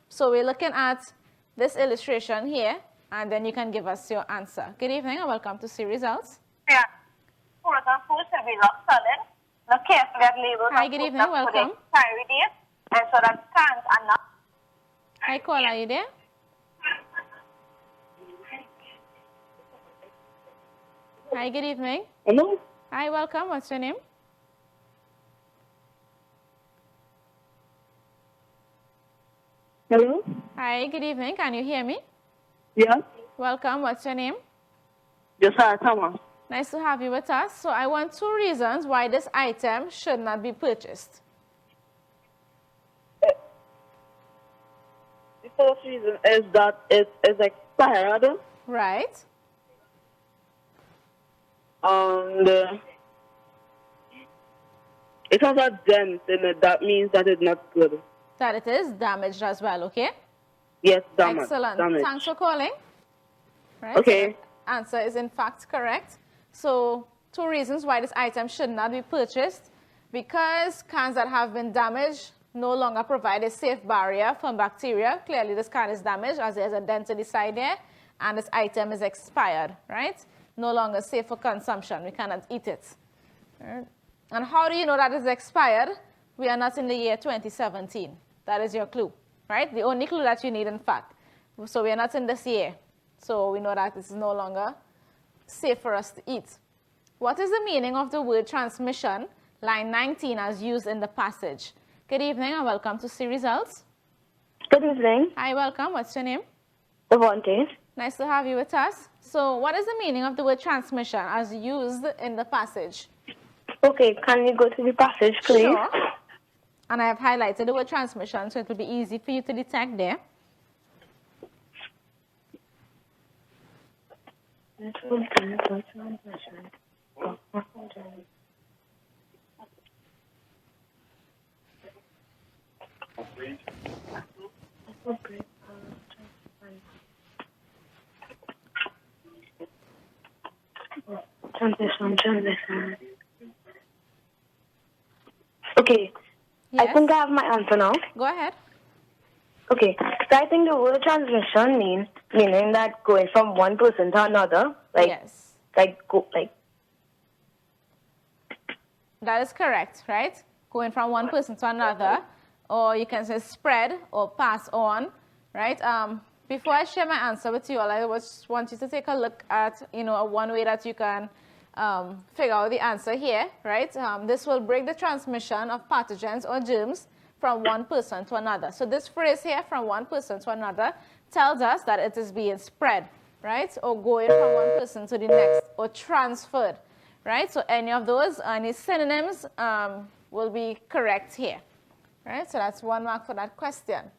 so we're looking at this illustration here, and then you can give us your answer. Good evening and welcome to See Results. Yeah, frozen food should be rock solid. Look carefully at labels. Hi, good evening, welcome. Expiry date, and so that cans are not. Hi, caller, are you there? Hi, good evening. Hello. Hi, welcome. What's your name? Hello. Hi, good evening. Can you hear me? Yeah. Welcome. What's your name? Josiah Thomas. Nice to have you with us. So I want 2 reasons why this item should not be purchased. The first reason is that it is expired. Right. And it has a dent in it. That means that it's not good. That it is damaged as well, okay? Yes, damaged. Excellent. Damaged. Thanks for calling. Right. Okay. So answer is in fact correct. So 2 reasons why this item should not be purchased. Because cans that have been damaged no longer provide a safe barrier from bacteria. Clearly this can is damaged as there's a dent to the side there, and this item is expired, right? No longer safe for consumption. We cannot eat it. Right? And how do you know that it's expired? We are not in the year 2017. That is your clue, right? The only clue that you need, in fact. So we are not in this year. So we know that this is no longer safe for us to eat. What is the meaning of the word transmission, line 19, as used in the passage? Good evening and welcome to See Results. Good evening. Hi, welcome. What's your name? Devontae. Nice to have you with us. So what is the meaning of the word transmission as used in the passage? Okay, can you go to the passage, please? Sure. And I have highlighted the word transmission, so it will be easy for you to detect there. Transition. Okay, yes. I think I have my answer now. Go ahead. Okay, so I think the word transmission meaning that going from one person to another, like yes. Like. That is correct, right? Going from one person to another, or you can say spread or pass on, right? Before I share my answer with you all, I just want you to take a look at, one way that you can figure out the answer here, right? This will break the transmission of pathogens or germs from one person to another. So this phrase here, from one person to another, tells us that it is being spread, right? Or going from one person to the next, or transferred, right? So any of those, any synonyms will be correct here, right? So that's 1 mark for that question.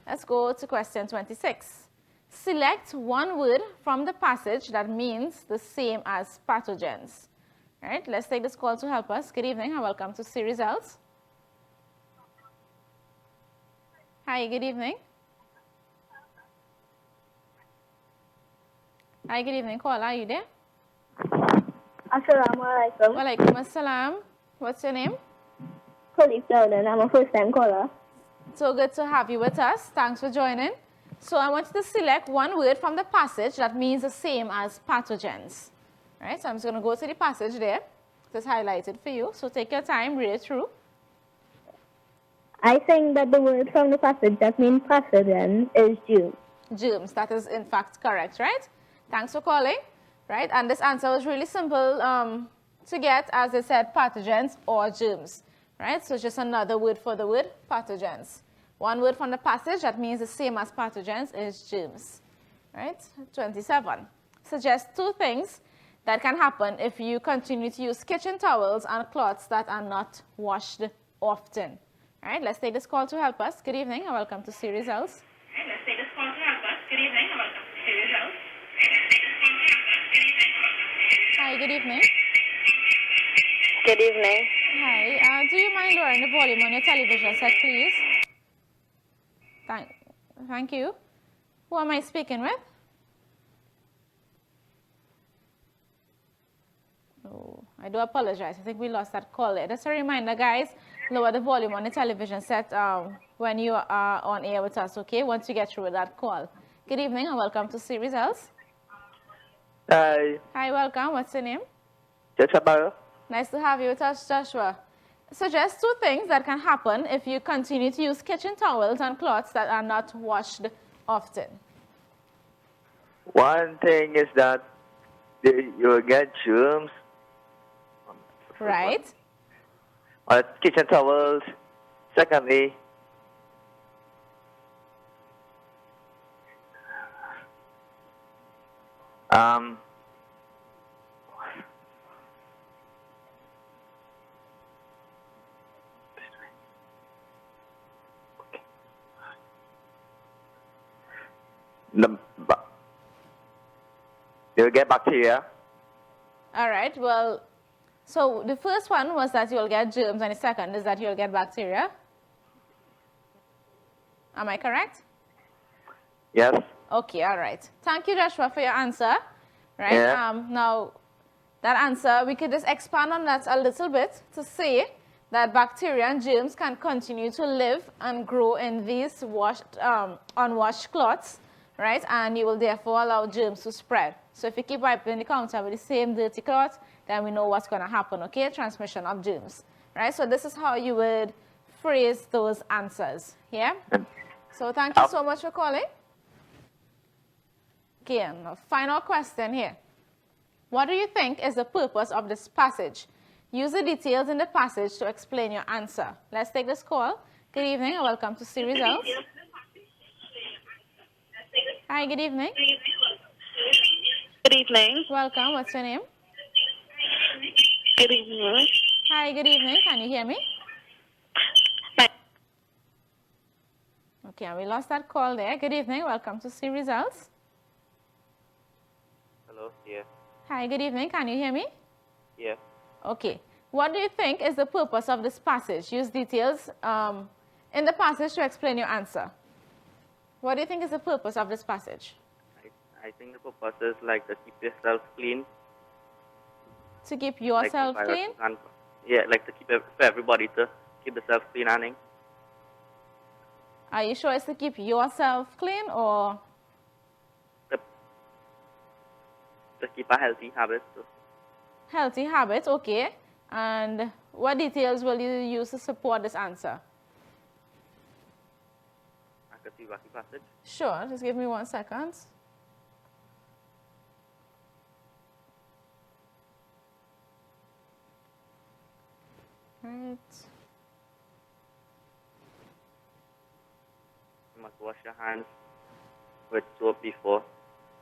Let's go to question 26. Select one word from the passage that means the same as pathogens. All right, let's take this call to help us. Good evening and welcome to See Results. Hi, good evening. Hi, good evening. Caller, are you there? Assalamu alaikum. Walaikum assalam. What's your name? Khalifa Dawdan. I'm a first-time caller. So good to have you with us. Thanks for joining. So I want you to select one word from the passage that means the same as pathogens. All right, so I'm just going to go to the passage there. It's highlighted for you. So take your time, read it through. I think that the word from the passage that means pathogens is germs. Germs. That is in fact correct, right? Thanks for calling. Right, and this answer was really simple to get, as I said, pathogens or germs. Right, so just another word for the word pathogens. One word from the passage that means the same as pathogens is germs. Right, 27. Suggest 2 things that can happen if you continue to use kitchen towels and cloths that are not washed often. All right, let's take this call to help us. Good evening and welcome to See Results. Let's take this call to help us. Good evening and welcome to See Results. Hi, good evening. Good evening. Hi, do you mind lowering the volume on your television set, please? Thank you. Who am I speaking with? Oh, I do apologize. I think we lost that call there. Just a reminder, guys, lower the volume on the television set when you are on air with us, okay? Once you get through with that call. Good evening and welcome to See Results. Hi. Hi, welcome. What's your name? Joshua. Nice to have you with us, Joshua. Suggest 2 things that can happen if you continue to use kitchen towels and cloths that are not washed often. One thing is that you get germs. Right. On kitchen towels. Secondly, you get bacteria. All right, well, so the first one was that you'll get germs, and the second is that you'll get bacteria. Am I correct? Yes. Okay, all right. Thank you, Joshua, for your answer. Right. Yeah. Now, that answer, we could just expand on that a little bit to say that bacteria and germs can continue to live and grow in these unwashed cloths, right? And you will therefore allow germs to spread. So if you keep wiping the counter with the same dirty cloth, then we know what's going to happen, okay? Transmission of germs, right? So this is how you would phrase those answers, yeah? So thank you so much for calling. Okay, and a final question here. What do you think is the purpose of this passage? Use the details in the passage to explain your answer. Let's take this call. Good evening and welcome to C Results. Hi, good evening. Good evening. Welcome. What's your name? Good evening. Hi, good evening. Can you hear me? Okay, and we lost that call there. Good evening. Welcome to C Results. Hello, yeah. Hi, good evening. Can you hear me? Yeah. Okay. What do you think is the purpose of this passage? Use details in the passage to explain your answer. What do you think is the purpose of this passage? I think the purpose is like to keep yourself clean. To keep yourself like clean? Yeah, like to keep for everybody to keep themselves clean, I think. Are you sure it's to keep yourself clean or? To keep a healthy habit. So. Healthy habit, okay. And what details will you use to support this answer? I could see what the passage. Sure, just give me 1 second. Right. You must wash your hands with soap before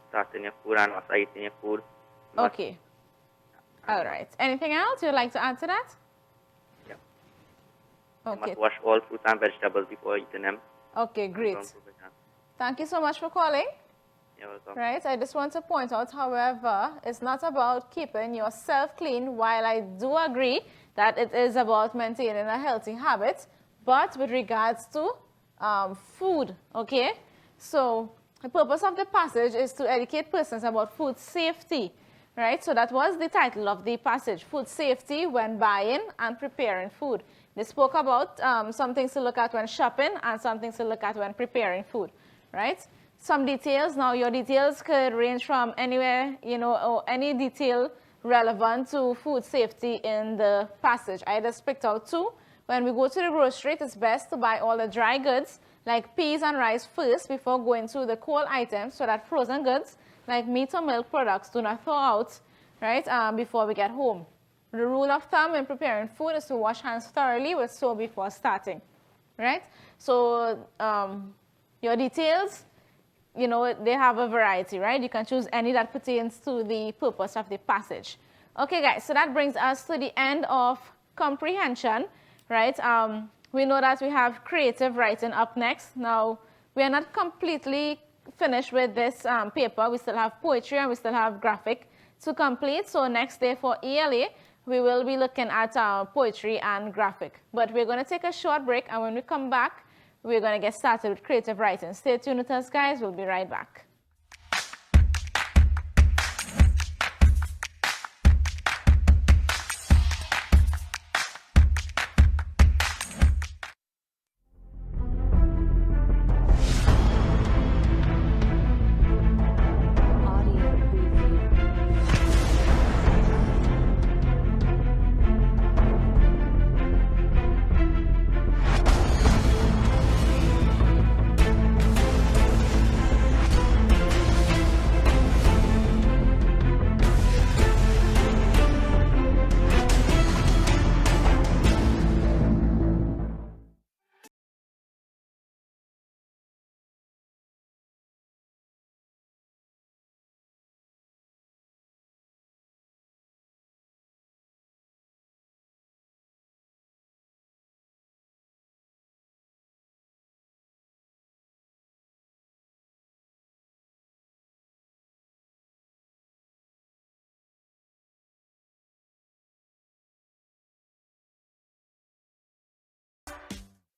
starting your food and after eating your food. Okay. All right. Anything else you'd like to add to that? Yeah. Okay. You must wash all fruits and vegetables before eating them. Okay, great. Thank you so much for calling. You're welcome. Right. I just want to point out, however, it's not about keeping yourself clean, while I do agree that it is about maintaining a healthy habit, but with regards to food, okay? So the purpose of the passage is to educate persons about food safety, right? So that was the title of the passage, food safety when buying and preparing food. They spoke about some things to look at when shopping and some things to look at when preparing food, right? Some details. Now, your details could range from anywhere, you know, or any detail relevant to food safety in the passage. I just picked out 2. When we go to the grocery, it's best to buy all the dry goods, like peas and rice first before going to the cold items, so that frozen goods, like meat or milk products, do not thaw out, right, before we get home. The rule of thumb in preparing food is to wash hands thoroughly with soap before starting, right? So your details, you know, they have a variety, right? You can choose any that pertains to the purpose of the passage. Okay, guys, so that brings us to the end of comprehension, right? We know that we have creative writing up next. Now, we are not completely finished with this paper. We still have poetry and we still have graphic to complete. So next day for ELA, we will be looking at poetry and graphic. But we're going to take a short break, and when we come back, we're going to get started with creative writing. Stay tuned with us, guys. We'll be right back.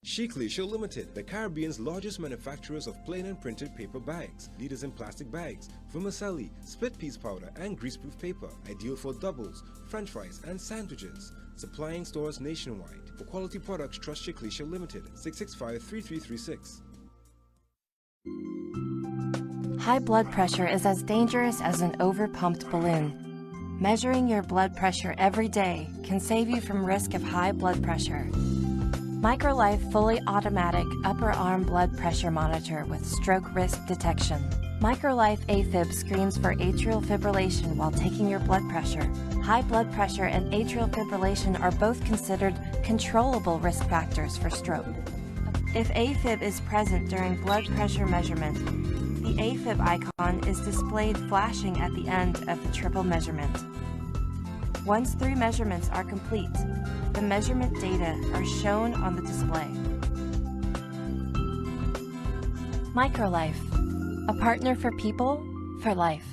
Chic Leisure Limited, the Caribbean's largest manufacturers of plain and printed paper bags. Leaders in plastic bags, vermicelli, split peas powder, and greaseproof paper. Ideal for doubles, french fries, and sandwiches. Supplying stores nationwide. For quality products, trust Chic Leisure Limited, 665-3336. High blood pressure is as dangerous as an overpumped balloon. Measuring your blood pressure every day can save you from risk of high blood pressure. MicroLife fully automatic upper arm blood pressure monitor with stroke risk detection. MicroLife AFib screens for atrial fibrillation while taking your blood pressure. High blood pressure and atrial fibrillation are both considered controllable risk factors for stroke. If AFib is present during blood pressure measurement, the AFib icon is displayed flashing at the end of the triple measurement. Once 3 measurements are complete, the measurement data are shown on the display. MicroLife, a partner for people, for life.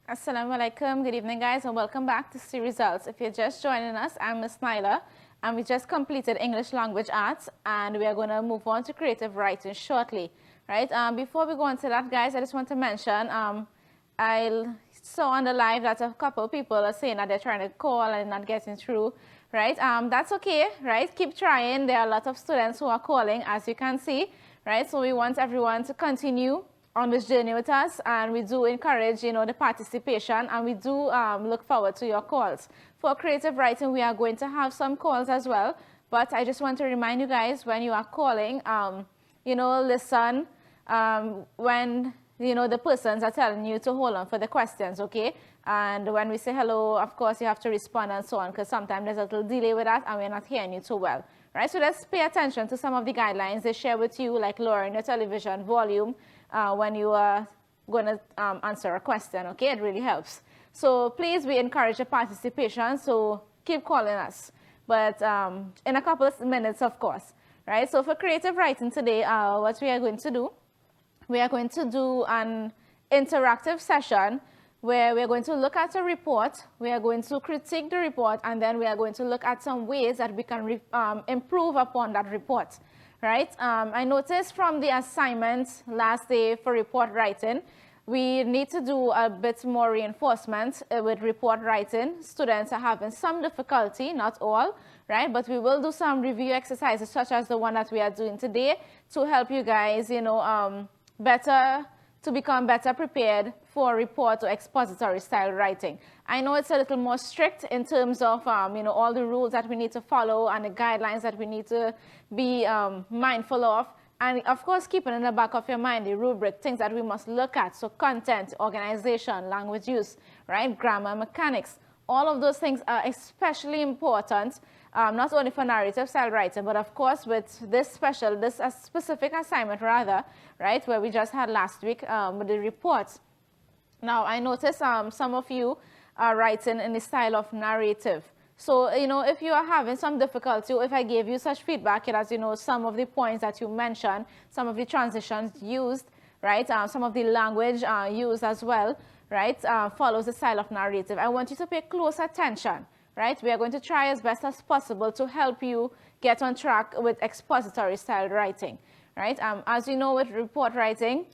Assalamu alaikum, good evening guys, and welcome back to C Results. If you're just joining us, I'm Ms. Nyla, and we just completed English Language Arts, and we are going to move on to creative writing shortly, right? Before we go on to that, guys, I just want to mention, I saw on the live that a couple of people are saying that they're trying to call and not getting through, right? That's okay, right? Keep trying. There are a lot of students who are calling, as you can see, right? So we want everyone to continue on this journey with us, and we do encourage, the participation, and we do look forward to your calls. For creative writing, we are going to have some calls as well, but I just want to remind you guys, when you are calling, listen when, the persons are telling you to hold on for the questions, okay? And when we say hello, of course, you have to respond and so on, because sometimes there's a little delay with that, and we're not hearing you too well, right? So let's pay attention to some of the guidelines they share with you, like lowering your television volume, when you are going to answer a question, okay? It really helps. So please, we encourage your participation, so keep calling us. But in a couple of minutes, of course, right? So for creative writing today, what we are going to do, we are going to do an interactive session where we are going to look at a report, we are going to critique the report, and then we are going to look at some ways that we can improve upon that report. Right? I noticed from the assignment last day for report writing, we need to do a bit more reinforcement with report writing. Students are having some difficulty, not all, right? But we will do some review exercises such as the one that we are doing today to help you guys, to become better prepared for report or expository style writing. I know it's a little more strict in terms of, all the rules that we need to follow and the guidelines that we need to be mindful of. And of course, keeping in the back of your mind the rubric, things that we must look at. So content, organization, language use, right? Grammar, mechanics. All of those things are especially important, not only for narrative style writing, but of course with this specific assignment rather, right? Where we just had last week with the reports. Now, I noticed some of you are writing in the style of narrative. So, if you are having some difficulty, or if I gave you such feedback, as some of the points that you mentioned, some of the transitions used, right, some of the language used as well, right, follows the style of narrative. I want you to pay close attention, right? We are going to try as best as possible to help you get on track with expository style writing, right? As you know, with report writing,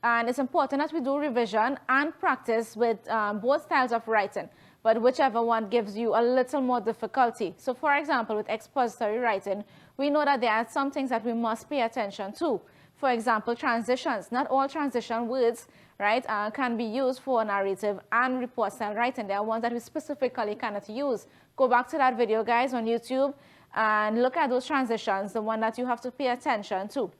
and it's important that we do revision and practice with both styles of writing, but whichever one gives you a little more difficulty. So for example, with expository writing, we know that there are some things that we must pay attention to. For example, transitions. Not all transition words, right, can be used for narrative and report style writing. There are ones that we specifically cannot use. Go back to that video, guys, on YouTube and look at those transitions, the one that you have to pay attention to,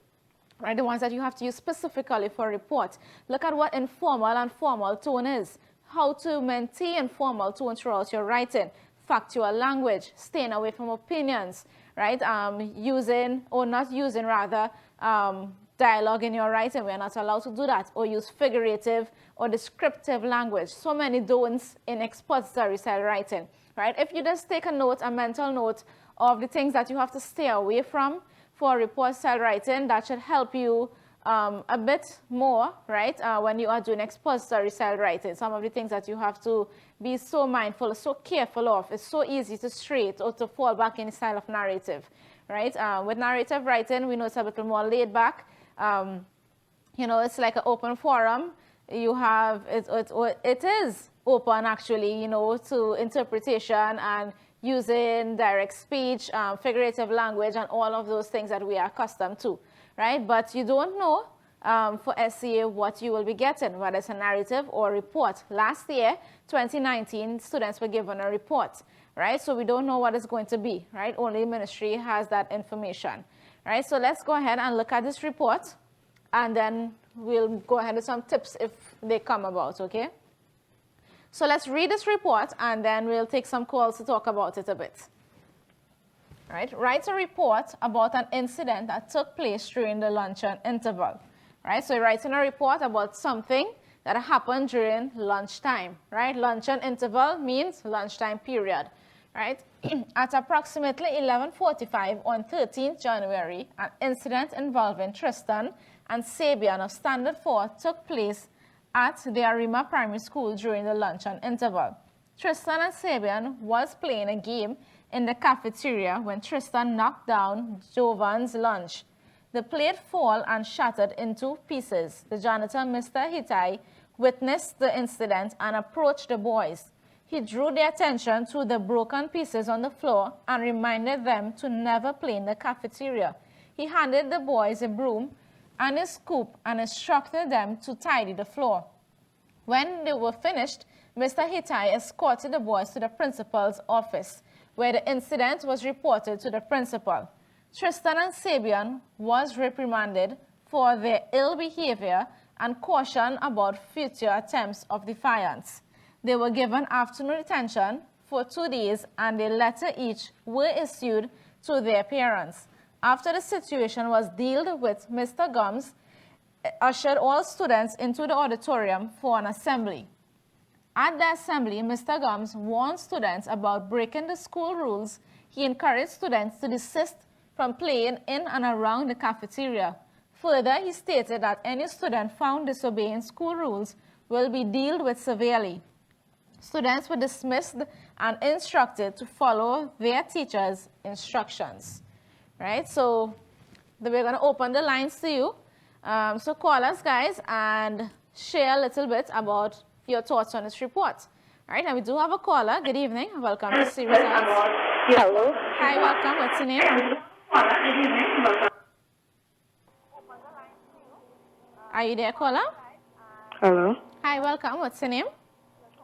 right, the ones that you have to use specifically for report. Look at what informal and formal tone is, how to maintain formal tone throughout your writing, factual language, staying away from opinions, right, using or not using rather dialogue in your writing. We're not allowed to do that, or use figurative or descriptive language. So many don'ts in expository style writing, right? If you just take a note, a mental note of the things that you have to stay away from for report style writing, that should help you a bit more, right, when you are doing expository style writing. Some of the things that you have to be so mindful, so careful of. It's so easy to stray or to fall back in the style of narrative, right? With narrative writing, we know it's a little more laid back. You know, it's like an open forum. You have, it is open actually, you know, to interpretation and using direct speech, figurative language, and all of those things that we are accustomed to, right? But you don't know for SCA what you will be getting, whether it's a narrative or report. Last year, 2019, students were given a report, right? So we don't know what it's going to be, right? Only ministry has that information, right? So let's go ahead and look at this report, and then we'll go ahead with some tips if they come about, okay? So let's read this report, and then we'll take some calls to talk about it a bit. Right? Write a report about an incident that took place during the luncheon interval. Right? So you're writing a report about something that happened during lunchtime. Right? Luncheon interval means lunchtime period. Right? At approximately 11:45 on 13th January, an incident involving Tristan and Sabian of Standard 4 took place at the Arima Primary School during the luncheon interval. Tristan and Sabian was playing a game in the cafeteria when Tristan knocked down Jovan's lunch. The plate fell and shattered into pieces. The janitor, Mr. Hitai, witnessed the incident and approached the boys. He drew their attention to the broken pieces on the floor and reminded them to never play in the cafeteria. He handed the boys a broom and a scoop and instructed them to tidy the floor. When they were finished, Mr. Hitai escorted the boys to the principal's office, where the incident was reported to the principal. Tristan and Sabian was reprimanded for their ill behavior and cautioned about future attempts of defiance. They were given afternoon detention for 2 days, and a letter each were issued to their parents. After the situation was dealt with, Mr. Gums ushered all students into the auditorium for an assembly. At the assembly, Mr. Gums warned students about breaking the school rules. He encouraged students to desist from playing in and around the cafeteria. Further, he stated that any student found disobeying school rules will be dealt with severely. Students were dismissed and instructed to follow their teachers' instructions. Right? So we're going to open the lines to you. So call us, guys, and share a little bit about your thoughts on this report. All right, and we do have a caller. Good evening. Welcome to Series Arts. Hello. Hi, welcome. What's your name? Are you there, caller? Hello. Hi, welcome. What's your name?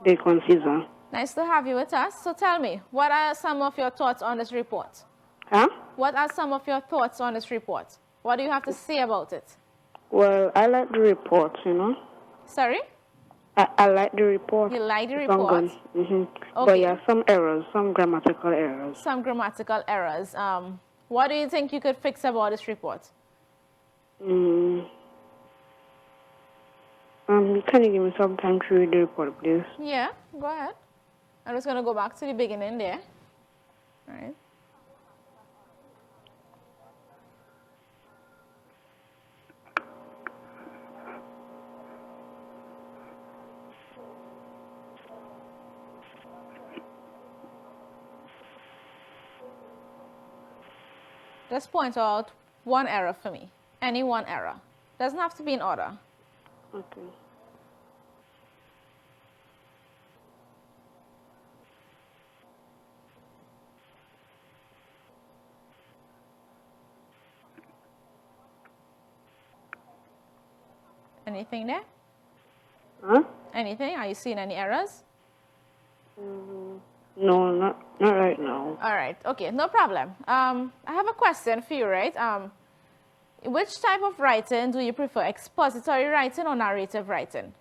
Deacon Caesar. Nice to have you with us. So tell me, what are some of your thoughts on this report? Huh? What are some of your thoughts on this report? What do you have to say about it? Well, I like the report, you know. Sorry? I like the report. You like the report? Okay. But yeah, some errors, some grammatical errors. Some grammatical errors. What do you think you could fix about this report? Can you give me some time to read the report, please? Yeah, go ahead. I'm just going to go back to the beginning there. All right. Just point out one error for me. Any one error. Doesn't have to be in order. Okay. Anything there? Huh? Anything? Are you seeing any errors? No, not right now. All right. Okay, no problem. I have a question for you, right? Which type of writing do you prefer, expository writing or narrative writing?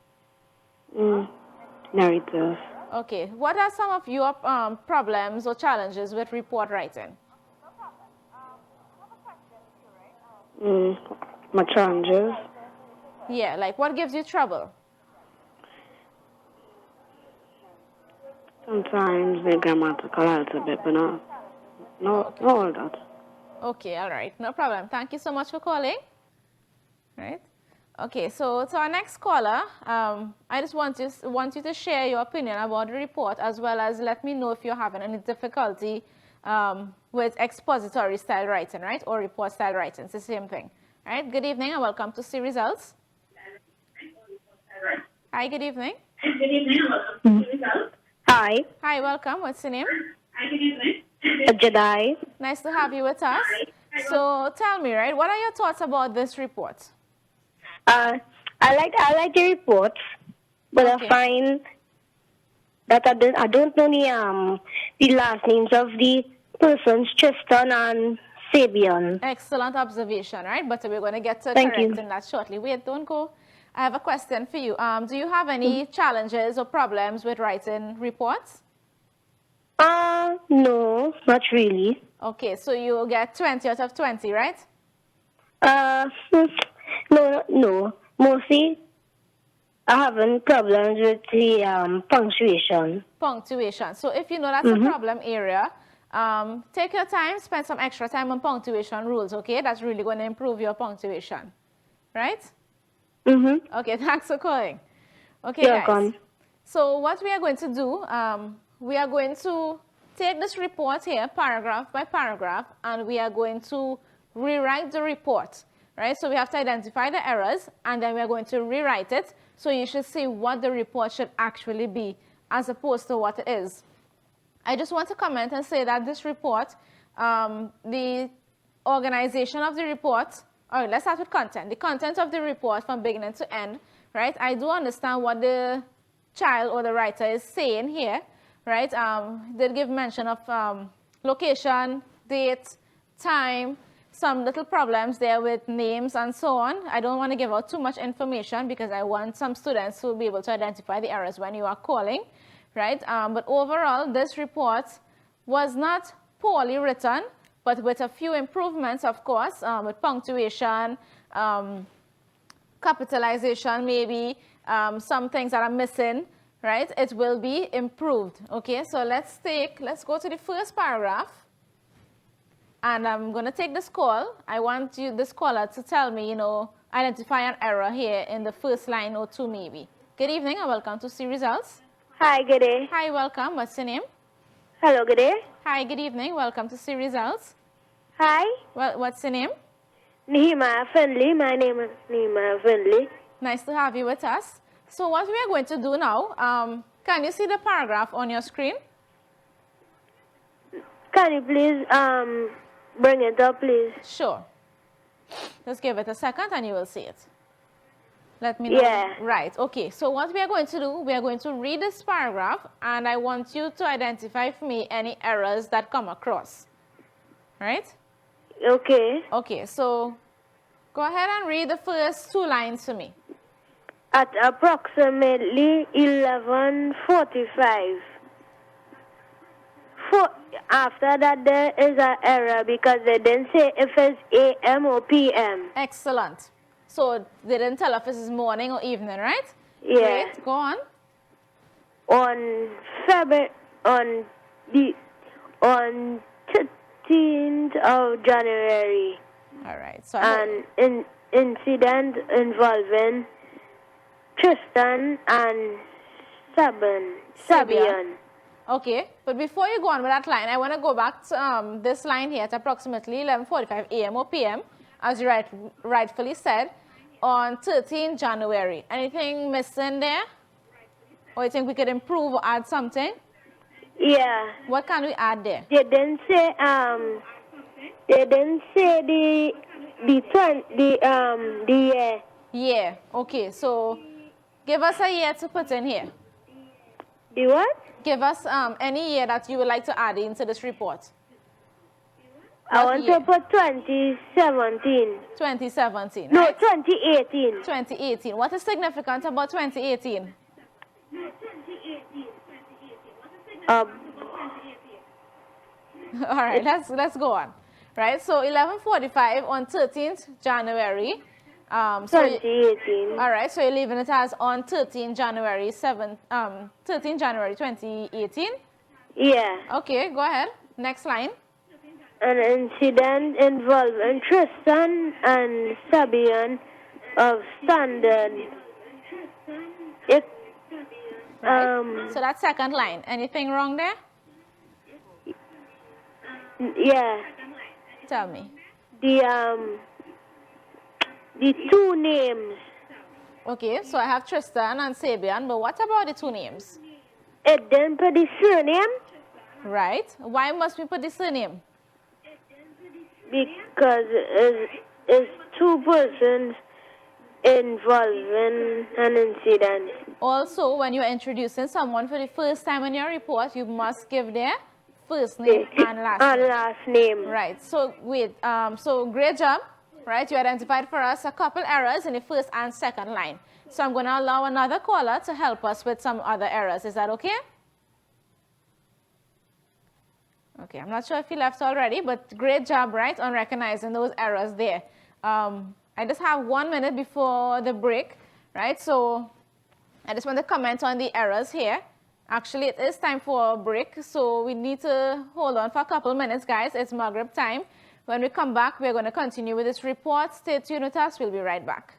Narrative. Okay. What are some of your problems or challenges with report writing? My challenges. Yeah, like what gives you trouble? Sometimes the grammatical a little bit, but not all that. Okay, all right. No problem. Thank you so much for calling. Right? Okay, so to our next caller, I just want you to share your opinion about the report, as well as let me know if you're having any difficulty with expository style writing, right? Or report style writing. It's the same thing. Right? Good evening and welcome to See Results. Hi, good evening. Good evening and welcome to See Results. Hi. Hi, welcome. What's your name? Hi, good evening. Jedi. Nice to have you with us. So tell me, right, what are your thoughts about this report? I like the report, but Okay. I find that I don't know the last names of the persons, Tristan and Fabian. Excellent observation, right? But we're going to get to Thank you. correcting that shortly. Wait, don't go. I have a question for you. Do you have any challenges or problems with writing reports? No, not really. Okay, so you get 20 out of 20, right? No. Mostly, I having problems with the punctuation. Punctuation. So if you know that's a problem area, take your time, spend some extra time on punctuation rules, okay? That's really going to improve your punctuation, right? Okay, thanks for calling. Okay, You're guys. welcome. So what we are going to do, we are going to take this report here, paragraph by paragraph, and we are going to rewrite the report, right? So we have to identify the errors, and then we are going to rewrite it, so you should see what the report should actually be, as opposed to what it is. I just want to comment and say that this report, the organization of the report, all right, let's start with content. The content of the report from beginning to end, right? I do understand what the child or the writer is saying here, right? They give mention of location, date, time, some little problems there with names and so on. I don't want to give out too much information because I want some students to be able to identify the errors when you are calling, right? But overall, this report was not poorly written, but with a few improvements, of course, with punctuation, capitalization, maybe some things that are missing, right? It will be improved, okay? So let's go to the first paragraph, and I'm going to take this call. I want this caller to tell me, identify an error here in the first line or two, maybe. Good evening and welcome to See Results. Hi, good day. Hi, welcome. What's your name? Hello, good day. Hi, good evening. Welcome to See Results. Hi. Well, what's your name? Nehemiah Finley. My name is Nehemiah Finley. Nice to have you with us. So what we are going to do now, can you see the paragraph on your screen? Can you please bring it up, please? Sure. Just give it a second and you will see it. Let me know. Yeah. Right. Okay. So what we are going to do, we are going to read this paragraph, and I want you to identify for me any errors that come across. Right? Okay. Okay. So go ahead and read the first two lines for me. At approximately 11:45. After that, there is an error because they didn't say if it's AM or PM. Excellent. So they didn't tell if it's morning or evening, right? Yeah. Great. Go on. On 13th of January. All right. So an incident involving Tristan and Sabian. Okay, but before you go on with that line, I want to go back to this line here at approximately 11:45 a.m. or p.m., as you rightfully said, on 13 January. Anything missing there? Or you think we could improve or add something? Yeah. What can we add there? They didn't say the Yeah, okay, so give us a year to put in here. The what? Give us any year that you would like to add into this report. I want to put 2017. 2017, No, right? 2018. 2018. What is significant about 2018? All right, let's go on. Right, so 11:45 on 13th January. 2018. All right, so you're leaving it as on 13 January 13 January 2018? Yeah. Okay, go ahead. Next line. An incident involving Tristan and Sabian of Standard. Right. So that's second line. Anything wrong there? Yeah. Tell me. The two names. Okay, so I have Tristan and Sabian, but what about the two names? It didn't put the surname. Right. Why must we put the surname? Because it's two persons involved in an incident. Also, when you're introducing someone for the first time in your report, you must give their first name and last name. Right. So wait. So great job. Right. You identified for us a couple errors in the first and second line. So I'm going to allow another caller to help us with some other errors. Is that okay? Okay. I'm not sure if you left already, but great job, right, on recognizing those errors there. I just have 1 minute before the break, right? So I just want to comment on the errors here. Actually, it is time for a break, so we need to hold on for a couple minutes, guys. It's Maghrib time. When we come back, we're going to continue with this report. Stay tuned with us. We'll be right back.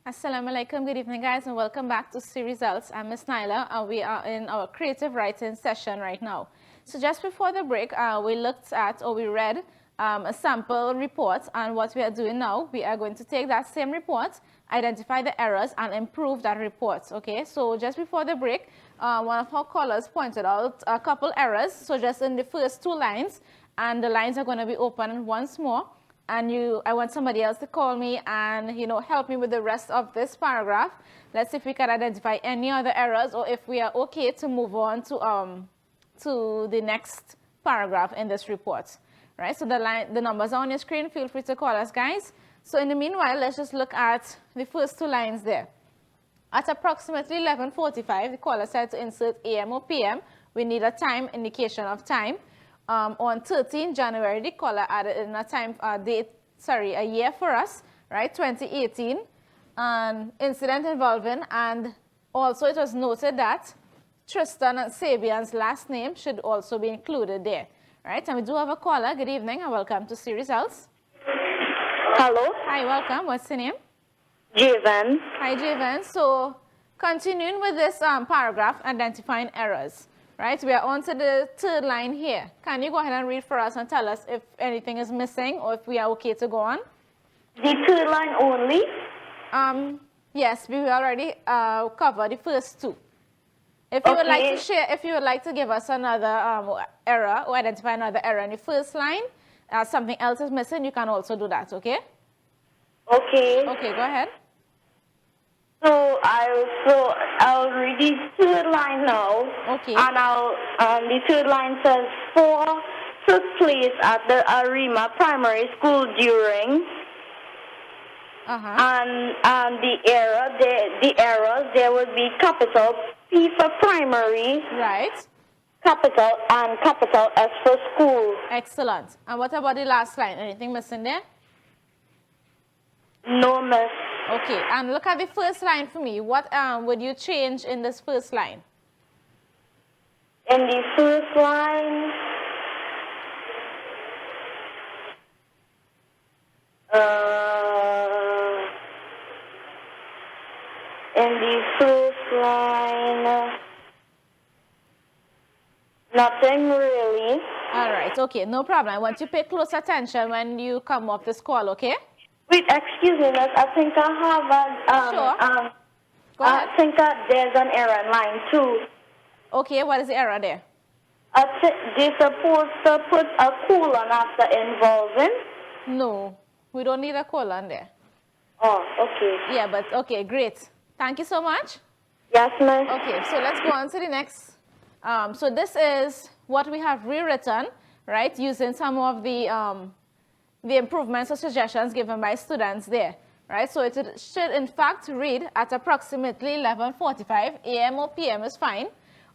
Assalamu alaikum, good evening guys, and welcome back to See Results. I'm Miss Nyla, and we are in our creative writing session right now. So just before the break, we looked at, or we read a sample report, and what we are doing now, we are going to take that same report, identify the errors, and improve that report, okay? So just before the break, one of our callers pointed out a couple errors, so just in the first 2 lines, and the lines are going to be open once more. And I want somebody else to call me and, help me with the rest of this paragraph. Let's see if we can identify any other errors, or if we are okay to move on to the next paragraph in this report. Right? So the numbers are on your screen. Feel free to call us, guys. So in the meanwhile, let's just look at the first 2 lines there. At approximately 11:45, the caller said to insert AM or PM. We need a time indication of time. On 13 January, the caller added in a year for us, right, 2018, an incident involving, and also it was noted that Tristan and Sabian's last name should also be included there, right? And we do have a caller. Good evening and welcome to See Results. Hello. Hi, welcome. What's your name? Javen. Hi, Javen. So continuing with this paragraph, identifying errors. Right, we are on to the 3rd line here. Can you go ahead and read for us and tell us if anything is missing or if we are okay to go on? The 3rd line only? Yes, we already covered the first 2. If you would like to share, if you would like to give us another error or identify another error in the first line, something else is missing, you can also do that, okay? Okay. Okay, go ahead. So I'll read the 3rd line now. Okay. And the 3rd line says 4 took place at the Arima Primary School during. And the errors there would be capital P for primary. Right. Capital and capital S for school. Excellent. And what about the last line? Anything missing there? No, miss. Okay, and look at the first line for me. What would you change in this first line? In the first line, nothing really. All right, okay, no problem. I want you to pay close attention when you come off this call, okay? Wait, excuse me, miss. I think I have sure. Go ahead. I think there's an error in line 2. Okay, what is the error there? They're supposed to put a colon after involving. No, we don't need a colon there. Oh, okay. Yeah, but okay, great. Thank you so much. Yes, ma'am. Okay, so let's go on to the next. So this is what we have rewritten, right, using some of the improvements or suggestions given by students there, right? So it should in fact read at approximately 11:45 AM or PM is fine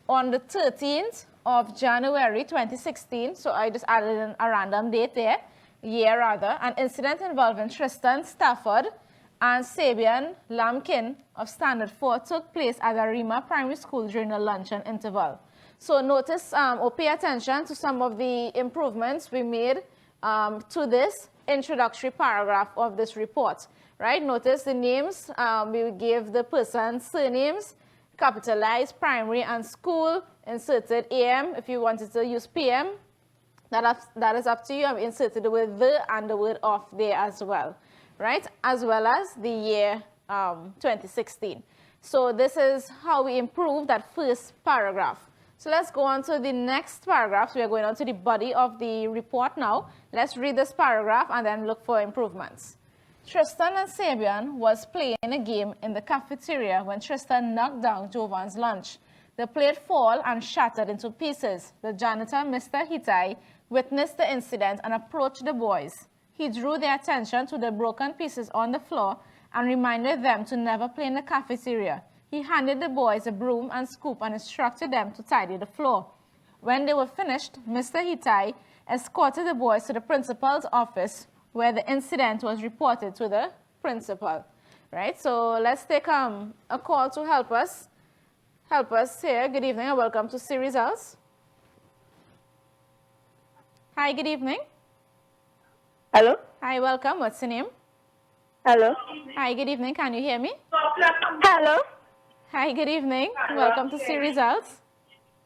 on the 13th of January 2016. So I just added in a random date there, year rather. An incident involving Tristan Stafford and Sabian Lamkin of Standard 4 took place at Arima Primary School during the luncheon interval. So notice or pay attention to some of the improvements we made to this introductory paragraph of this report, right? Notice the names, we gave the person's surnames, capitalized primary and school, inserted AM. If you wanted to use PM, that is up to you. I've inserted the word the and the word of there as well, right? As well as the year 2016. So this is how we improve that first paragraph. So let's go on to the next paragraph. We are going on to the body of the report now. Let's read this paragraph and then look for improvements. Tristan and Sabian was playing a game in the cafeteria when Tristan knocked down Jovan's lunch. The plate fell and shattered into pieces. The janitor, Mr. Hitai, witnessed the incident and approached the boys. He drew their attention to the broken pieces on the floor and reminded them to never play in the cafeteria. He handed the boys a broom and scoop and instructed them to tidy the floor. When they were finished, Mr. Hitai escorted the boys to the principal's office where the incident was reported to the principal. Right, so let's take a call to help us here. Good evening and welcome to See Results. Hi, good evening. Hello. Hi, welcome. What's your name? Hello. Hi, good evening. Can you hear me? Hello. Hi, good evening. Welcome to See Results.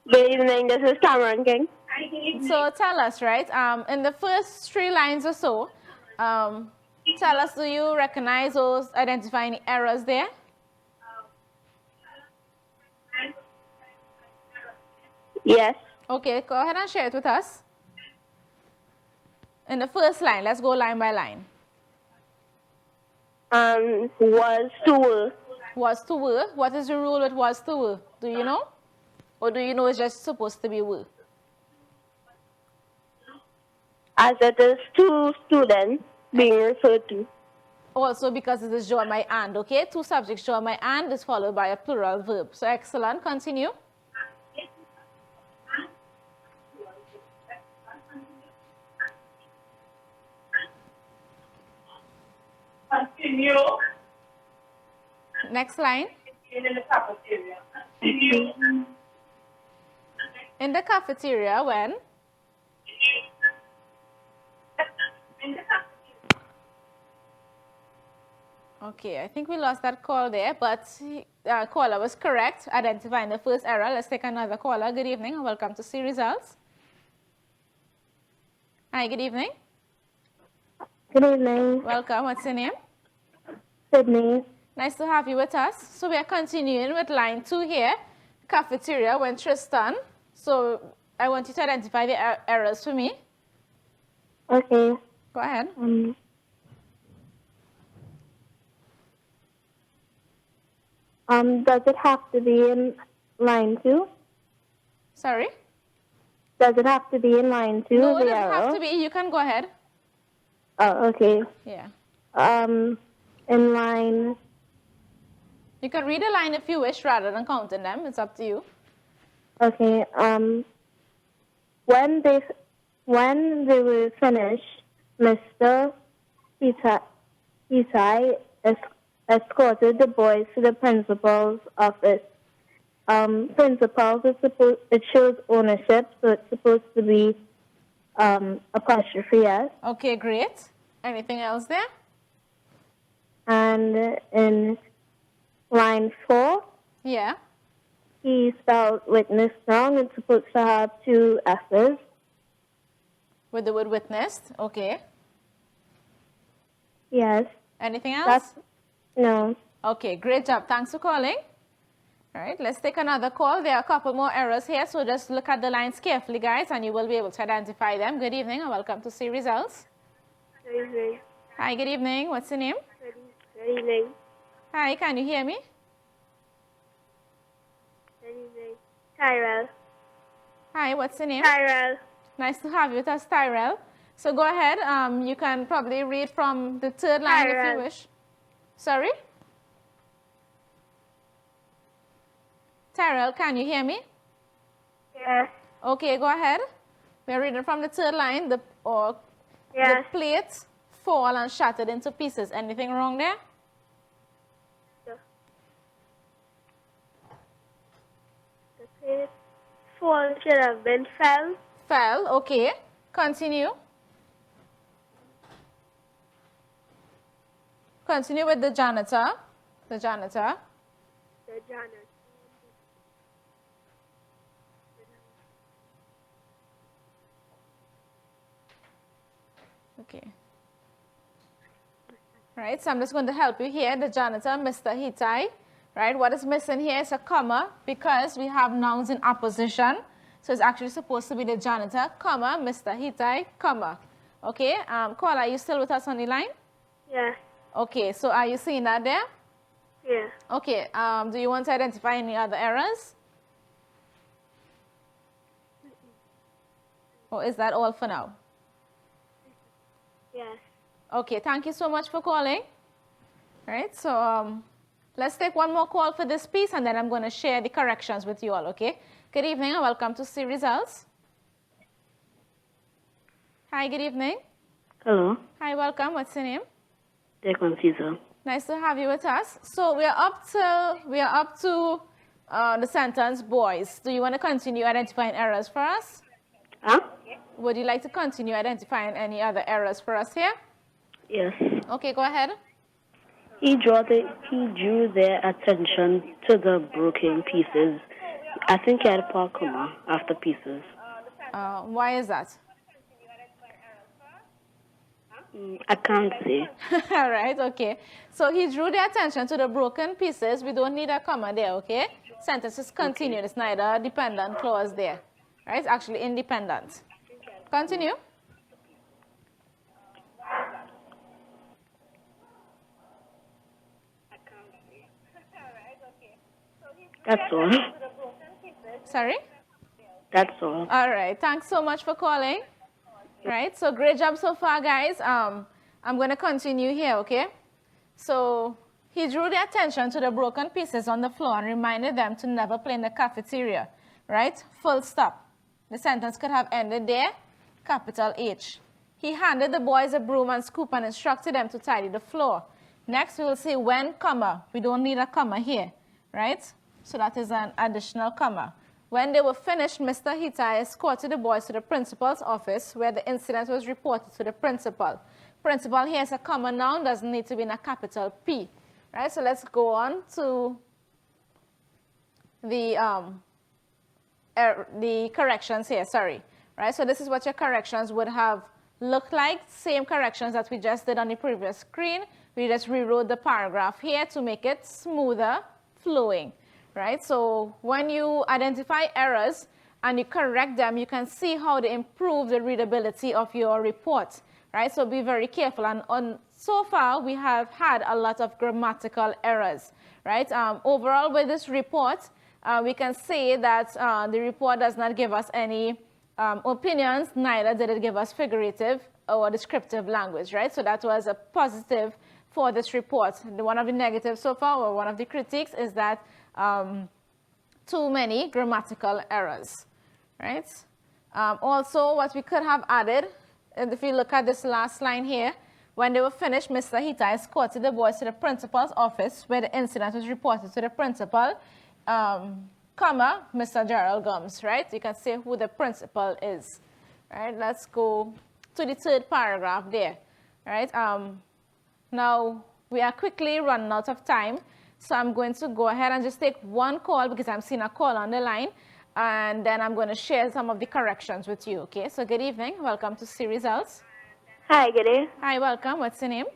Good evening. This is Cameron King. So tell us, right, in the first 3 lines or so, tell us, do you recognize or identify any errors there? Yes. Okay, go ahead and share it with us. In the first line, let's go line by line. Was to were. Was to were. What is the rule with was to were? Do you know? Or do you know it's just supposed to be were? As it is two students being referred to. Also because it is joined by and, okay? 2 subjects joined by and is followed by a plural verb. So excellent. Continue. Continue. Next line. In the cafeteria. In the cafeteria when? Okay, I think we lost that call there, but caller was correct, identifying the first error. Let's take another caller. Good evening and welcome to See Results. Hi, good evening. Good evening. Welcome. What's your name? Sydney. Nice to have you with us. So we are continuing with line 2 here, cafeteria when Tristan. So I want you to identify the errors for me. Okay. Go ahead. Does it have to be in line 2? Sorry? Does it have to be in line 2? No, it doesn't have to be. You can go ahead. Oh, okay. Yeah. In line... You can read a line if you wish rather than counting them. It's up to you. Okay. When they were finished, Mr. Hitai escorted the boys to the principal's office. Principals is supposed, it shows ownership, so it's supposed to be apostrophe S. Okay, great. Anything else there? And in line 4, yeah, he spelled witness wrong. It's supposed to have 2 S's. With the word witnessed, okay. Yes. Anything else? No. Okay, great job. Thanks for calling. All right, let's take another call. There are a couple more errors here, so just look at the lines carefully, guys, and you will be able to identify them. Good evening and welcome to See Results. Good evening. Hi, good evening. What's your name? Good evening. Hi, can you hear me? Good evening. Tyrell. Hi, what's your name? Tyrell. Nice to have you with us, Tyrell. So go ahead. You can probably read from the 3rd line if you wish. Sorry? Tyrell, can you hear me? Yes. Okay, go ahead. We're reading from the 3rd line. The plates fall and shattered into pieces. Anything wrong there? The plate fall should have been fell. Fell, okay. Continue. Continue with the janitor. The janitor. The janitor. Okay. Right, so I'm just going to help you here. The janitor, Mr. Hitai. Right, what is missing here is a comma because we have nouns in opposition. So it's actually supposed to be the janitor, comma, Mr. Hitai, comma. Okay, caller, are you still with us on the line? Yeah. Okay, so are you seeing that there? Yeah. Okay, do you want to identify any other errors? Or is that all for now? Yes. Okay, thank you so much for calling. All right, so let's take one more call for this piece and then I'm going to share the corrections with you all, okay? Good evening and welcome to See Results. Hi, good evening. Hello. Hi, welcome. What's your name? Declan Caesar. Nice to have you with us. So we are up to the sentence boys. Do you want to continue identifying errors for us? Huh? Would you like to continue identifying any other errors for us here? Yes. Okay, go ahead. He drew their attention to the broken pieces. I think he had a part comma after pieces. Why is that? I can't say. All right, okay. So he drew the attention to the broken pieces. We don't need a comma there, okay? Sentence is continued. It's neither a dependent clause there. Right? It's actually independent. Continue. That's all. Sorry? That's all. All right. Thanks so much for calling. Right? So great job so far, guys. I'm going to continue here, okay? So he drew the attention to the broken pieces on the floor and reminded them to never play in the cafeteria. Right? Full stop. The sentence could have ended there. Capital H. He handed the boys a broom and scoop and instructed them to tidy the floor. Next, we will say when, comma. We don't need a comma here. Right? So that is an additional comma. When they were finished, Mr. Hitai escorted the boys to the principal's office where the incident was reported to the principal. Principal here is a common noun, doesn't need to be in a capital P. Right, so let's go on to the corrections here, sorry. Right, so this is what your corrections would have looked like. Same corrections that we just did on the previous screen. We just rewrote the paragraph here to make it smoother flowing. Right, so when you identify errors and you correct them, you can see how they improve the readability of your report. Right, so be very careful. And so far, we have had a lot of grammatical errors. Right, overall with this report, we can say that the report does not give us any opinions, neither did it give us figurative or descriptive language. Right, so that was a positive for this report. One of the negatives so far, or one of the critiques, is that too many grammatical errors, right? Also, what we could have added, if you look at this last line here, when they were finished, Mr. Hitai escorted the boys to the principal's office where the incident was reported to the principal, comma, Mr. Gerald Gums, right? You can say who the principal is, right? Let's go to the third paragraph there, right? Now, we are quickly running out of time. So I'm going to go ahead and just take one call because I'm seeing a call on the line. And then I'm going to share some of the corrections with you, okay? So good evening. Welcome to C Results. Hi, good day. Hi, welcome. What's your name?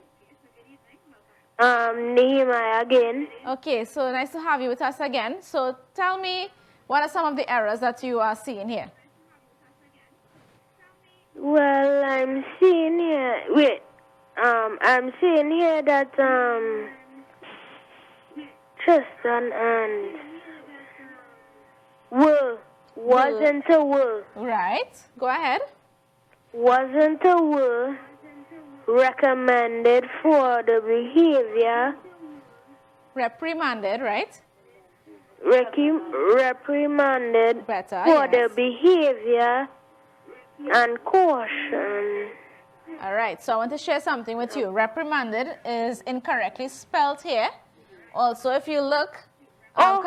Nehemiah again. Okay, so nice to have you with us again. So tell me, what are some of the errors that you are seeing here? Well, I'm seeing here, I'm seeing here that, Tristan and wasn't a were. Right. Go ahead. Wasn't a were recommended for the behavior. Reprimanded, right? Reprimanded better, for yes. the behavior and caution. All right. So I want to share something with you. Reprimanded is incorrectly spelled here. Also, if you look... so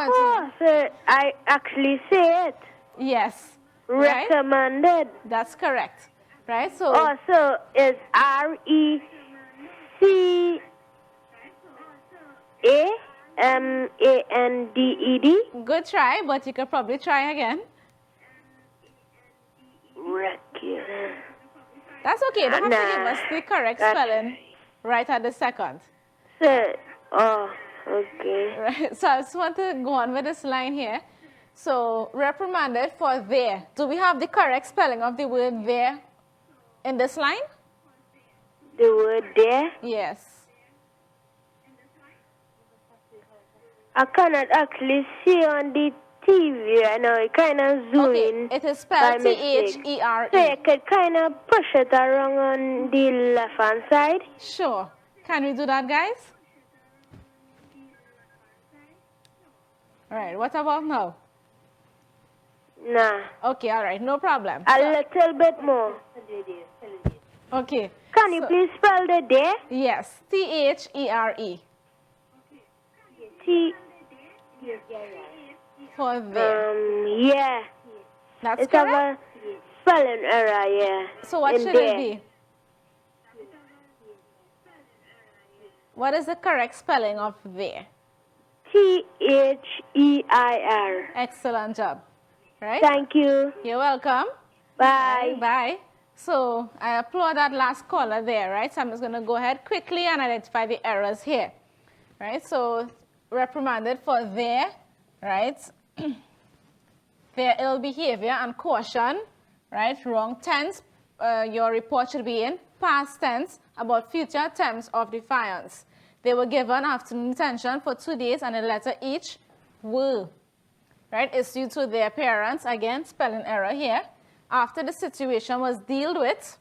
I actually say it. Yes. Recommended. Right? That's correct. Right? So also is RECAMANDED. Good try, but you could probably try again. That's okay. Don't have to give us the correct spelling right at the second. Okay. Right. So I just want to go on with this line here. So reprimanded for there. Do we have the correct spelling of the word there in this line? The word there? Yes. I cannot actually see on the TV right now. It kind of zoom in. It is spelled T-H-E-R-E. So you could kind of push it around on the left-hand side? Sure. Can we do that, guys? All right. What about now? Nah. Okay, all right. No problem. A little bit more. Okay. Can you please spell the there? Yes. T-H-E-R-E. For there. Yeah. That's it's correct? a spelling error, yeah. So what should it be? What is the correct spelling of there? T-H-E-I-R. Excellent job. Right? Thank you. You're welcome. Bye. Bye. So I applaud that last caller there, right? So I'm just going to go ahead quickly and identify the errors here, right? So reprimanded for their, right, their ill behavior and caution, right? Wrong tense. Your report should be in past tense about future attempts of defiance. They were given afternoon detention for 2 days and a letter each were, right, issued to their parents. Again, spelling error here. After the situation was dealt with,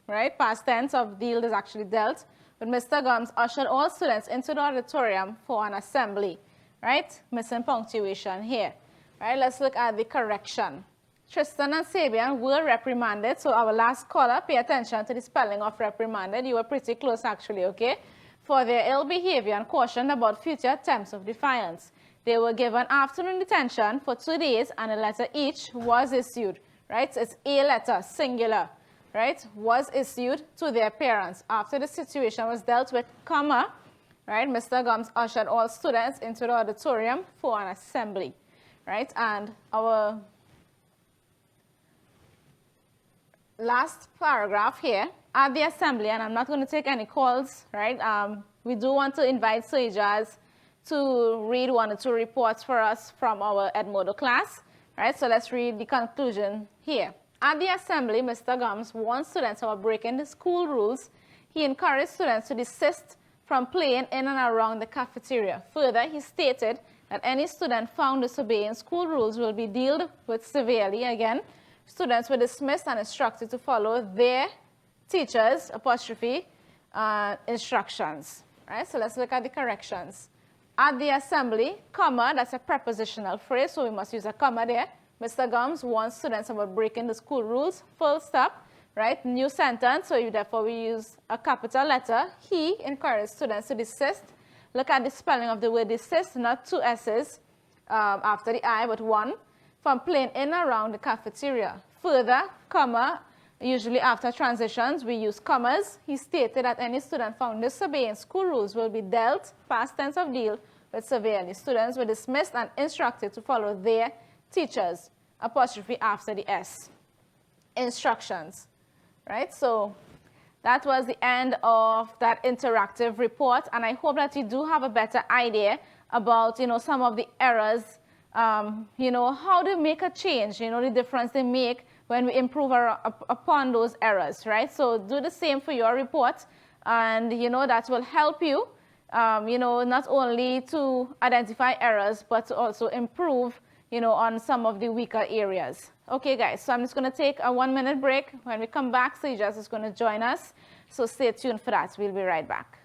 right, past tense of dealt is actually dealt, but Mr. Gums ushered all students into the auditorium for an assembly, right? Missing punctuation here, right? Let's look at the correction. Tristan and Sabian were reprimanded, so our last caller, pay attention to the spelling of reprimanded. You were pretty close actually, okay? For their ill behavior and cautioned about future attempts of defiance. They were given afternoon detention for 2 days and a letter each was issued, right? So it's a letter, singular, right? Was issued to their parents. After the situation was dealt with, comma, right? Mr. Gums ushered all students into the auditorium for an assembly, right? And our last paragraph here, at the assembly, and I'm not going to take any calls, right? We do want to invite Sajas to read 1 or 2 reports for us from our Edmodo class, right? So let's read the conclusion here. At the assembly, Mr. Gums warned students about breaking the school rules. He encouraged students to desist from playing in and around the cafeteria. Further, he stated that any student found disobeying school rules will be dealt with severely. Again, students were dismissed and instructed to follow their teachers' instructions, right? So let's look at the corrections. At the assembly, comma, that's a prepositional phrase, so we must use a comma there. Mr. Gums warns students about breaking the school rules, full stop, right? New sentence, so therefore we use a capital letter. He encouraged students to desist. Look at the spelling of the word desist, not 2 S's after the I, but 1, from playing in and around the cafeteria. Further, comma, usually after transitions, we use commas. He stated that any student found disobeying school rules will be dealt, past tense of deal, with severely. Students were dismissed and instructed to follow their teachers, apostrophe after the S. Instructions, right? So that was the end of that interactive report, and I hope that you do have a better idea about, some of the errors, how to make a change, the difference they make when we improve upon those errors, right? So do the same for your report, and, that will help you, not only to identify errors, but to also improve, on some of the weaker areas. Okay, guys, so I'm just going to take a 1-minute break. When we come back, Sajas is going to join us, so stay tuned for that. We'll be right back.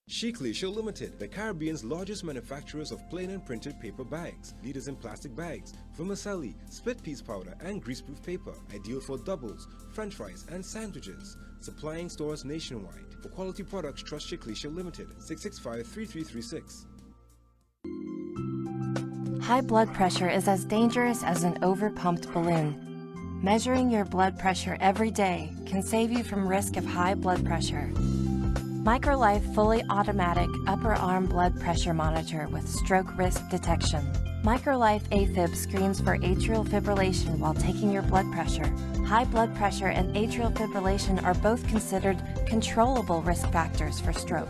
Sheikley Limited, the Caribbean's largest manufacturers of plain and printed paper bags. Leaders in plastic bags, vermicelli, split piece powder, and greaseproof paper. Ideal for doubles, french fries, and sandwiches. Supplying stores nationwide. For quality products, trust Sheikley Limited, 665-3336. High blood pressure is as dangerous as an overpumped balloon. Measuring your blood pressure every day can save you from risk of high blood pressure. MicroLife fully automatic upper arm blood pressure monitor with stroke risk detection. MicroLife AFib screens for atrial fibrillation while taking your blood pressure. High blood pressure and atrial fibrillation are both considered controllable risk factors for stroke.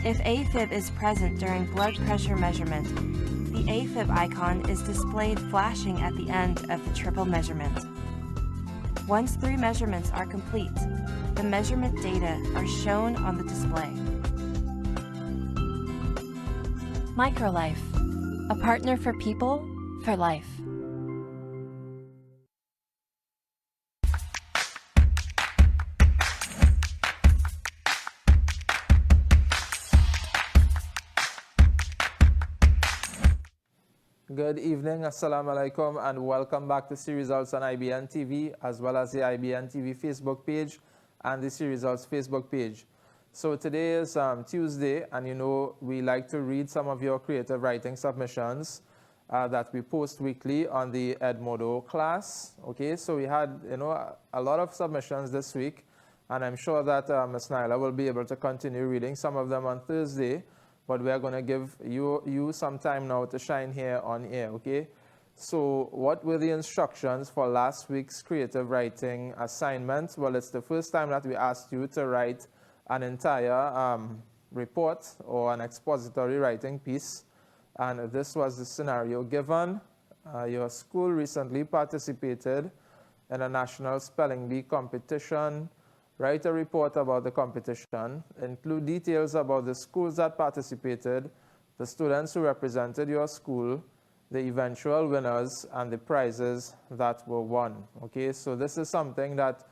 If AFib is present during blood pressure measurement, the AFib icon is displayed flashing at the end of the triple measurement. Once 3 measurements are complete, the measurement data are shown on the display. Microlife, a partner for people, for life. Good evening, Assalamu alaikum, and welcome back to C Results on IBN TV, as well as the IBN TV Facebook page and the C Results Facebook page. So today is Tuesday, and you know we like to read some of your creative writing submissions that we post weekly on the Edmodo class. Okay, so we had a lot of submissions this week, and I'm sure that Ms. Nyla will be able to continue reading some of them on Thursday. But we are going to give you some time now to shine here on air, okay? So what were the instructions for last week's creative writing assignment? Well, it's the first time that we asked you to write an entire report or an expository writing piece. And this was the scenario given. Your school recently participated in a national spelling bee competition. Write a report about the competition, include details about the schools that participated, the students who represented your school, the eventual winners, and the prizes that were won. Okay, so this is something that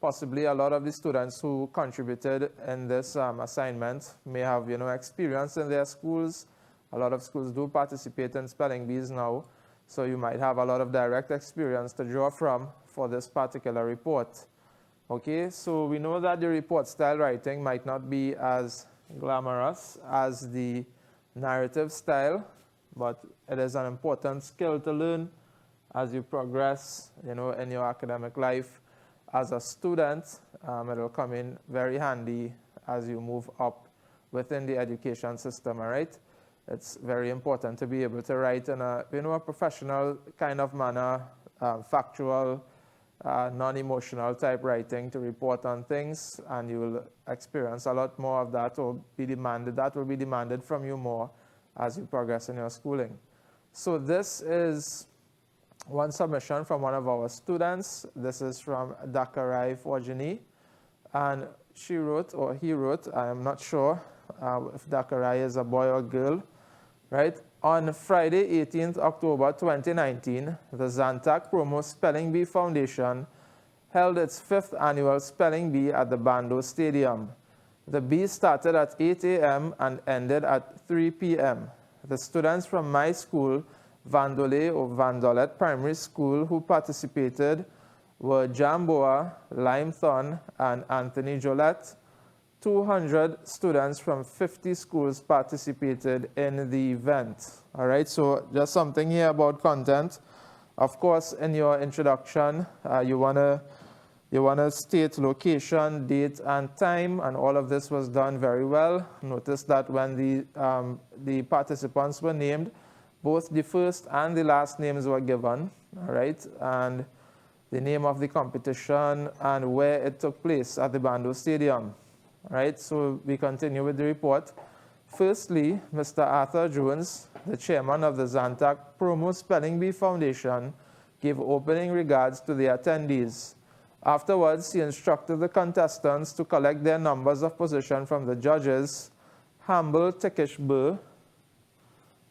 possibly a lot of the students who contributed in this assignment may have experienced in their schools. A lot of schools do participate in spelling bees now, so you might have a lot of direct experience to draw from for this particular report. Okay, so we know that the report style writing might not be as glamorous as the narrative style, but it is an important skill to learn as you progress, in your academic life. As a student, it will come in very handy as you move up within the education system, all right? It's very important to be able to write in a, a professional kind of manner, factual, non-emotional type writing to report on things, and you will experience a lot more of that will be demanded from you more as you progress in your schooling. So this is one submission from one of our students. This is from Dakarai Forjini, and she wrote, or he wrote, I am not sure if Dakarai is a boy or girl, right? On Friday, 18th October 2019, the Zantac Promo Spelling Bee Foundation held its 5th annual Spelling Bee at the Bando Stadium. The bee started at 8 a.m. and ended at 3 p.m. The students from my school, Vandole or Vandolet Primary School, who participated were Jamboa, Limethorn, and Anthony Jolette. 200 students from 50 schools participated in the event. All right, so just something here about content. Of course, in your introduction, you wanna state location, date, and time, and all of this was done very well. Notice that when the participants were named, both the first and the last names were given. All right, and the name of the competition and where it took place at the Bando Stadium. All right, so we continue with the report. Firstly, Mr. Arthur Jones, the chairman of the Zantac Promo Spelling Bee Foundation, gave opening regards to the attendees. Afterwards, he instructed the contestants to collect their numbers of position from the judges, Hamble Tickishburr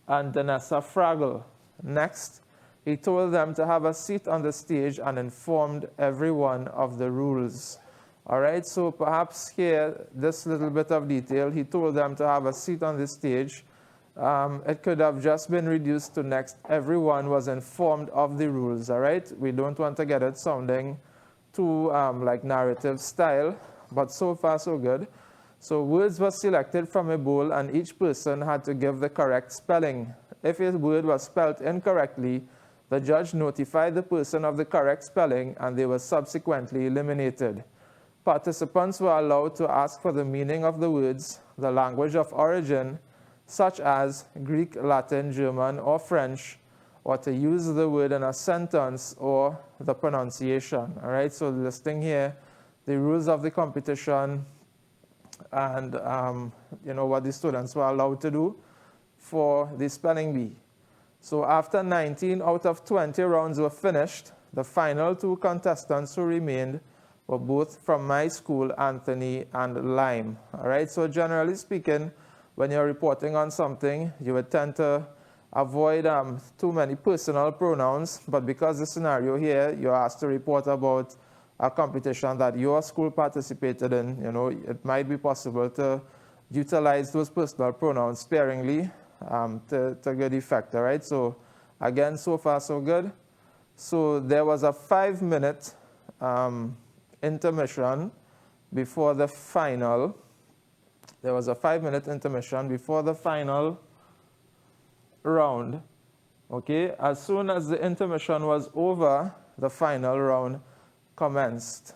and Danessa Fraggle. Next, he told them to have a seat on the stage and informed everyone of the rules. All right, so perhaps here, this little bit of detail, he told them to have a seat on the stage. It could have just been reduced to next, everyone was informed of the rules, all right? We don't want to get it sounding too like narrative style, but so far so good. So words were selected from a bowl, and each person had to give the correct spelling. If a word was spelled incorrectly, the judge notified the person of the correct spelling, and they were subsequently eliminated. Participants were allowed to ask for the meaning of the words, the language of origin, such as Greek, Latin, German, or French, or to use the word in a sentence or the pronunciation. All right, so listing here the rules of the competition and what the students were allowed to do for the spelling bee. So after 19 out of 20 rounds were finished, the final two contestants who remained were both from my school, Anthony and Lime. All right, so generally speaking, when you're reporting on something, you would tend to avoid too many personal pronouns, but because the scenario here, you're asked to report about a competition that your school participated in, you know, it might be possible to utilize those personal pronouns sparingly to good effect, all right? So again, so far so good. So there was a 5-minute intermission before the final. There was a 5-minute intermission before the final round. Okay, as soon as the intermission was over, the final round commenced.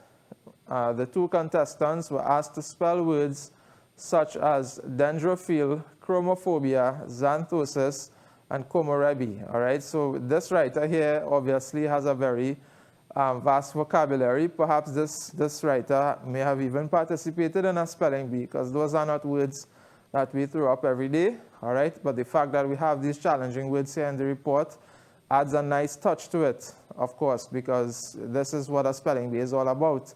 The two contestants were asked to spell words such as dendrophile, chromophobia, xanthosis, and komorebi. All right, so this writer here obviously has a very vast vocabulary. Perhaps this writer may have even participated in a spelling bee, because those are not words that we throw up every day, all right? But the fact that we have these challenging words here in the report adds a nice touch to it, of course, because this is what a spelling bee is all about.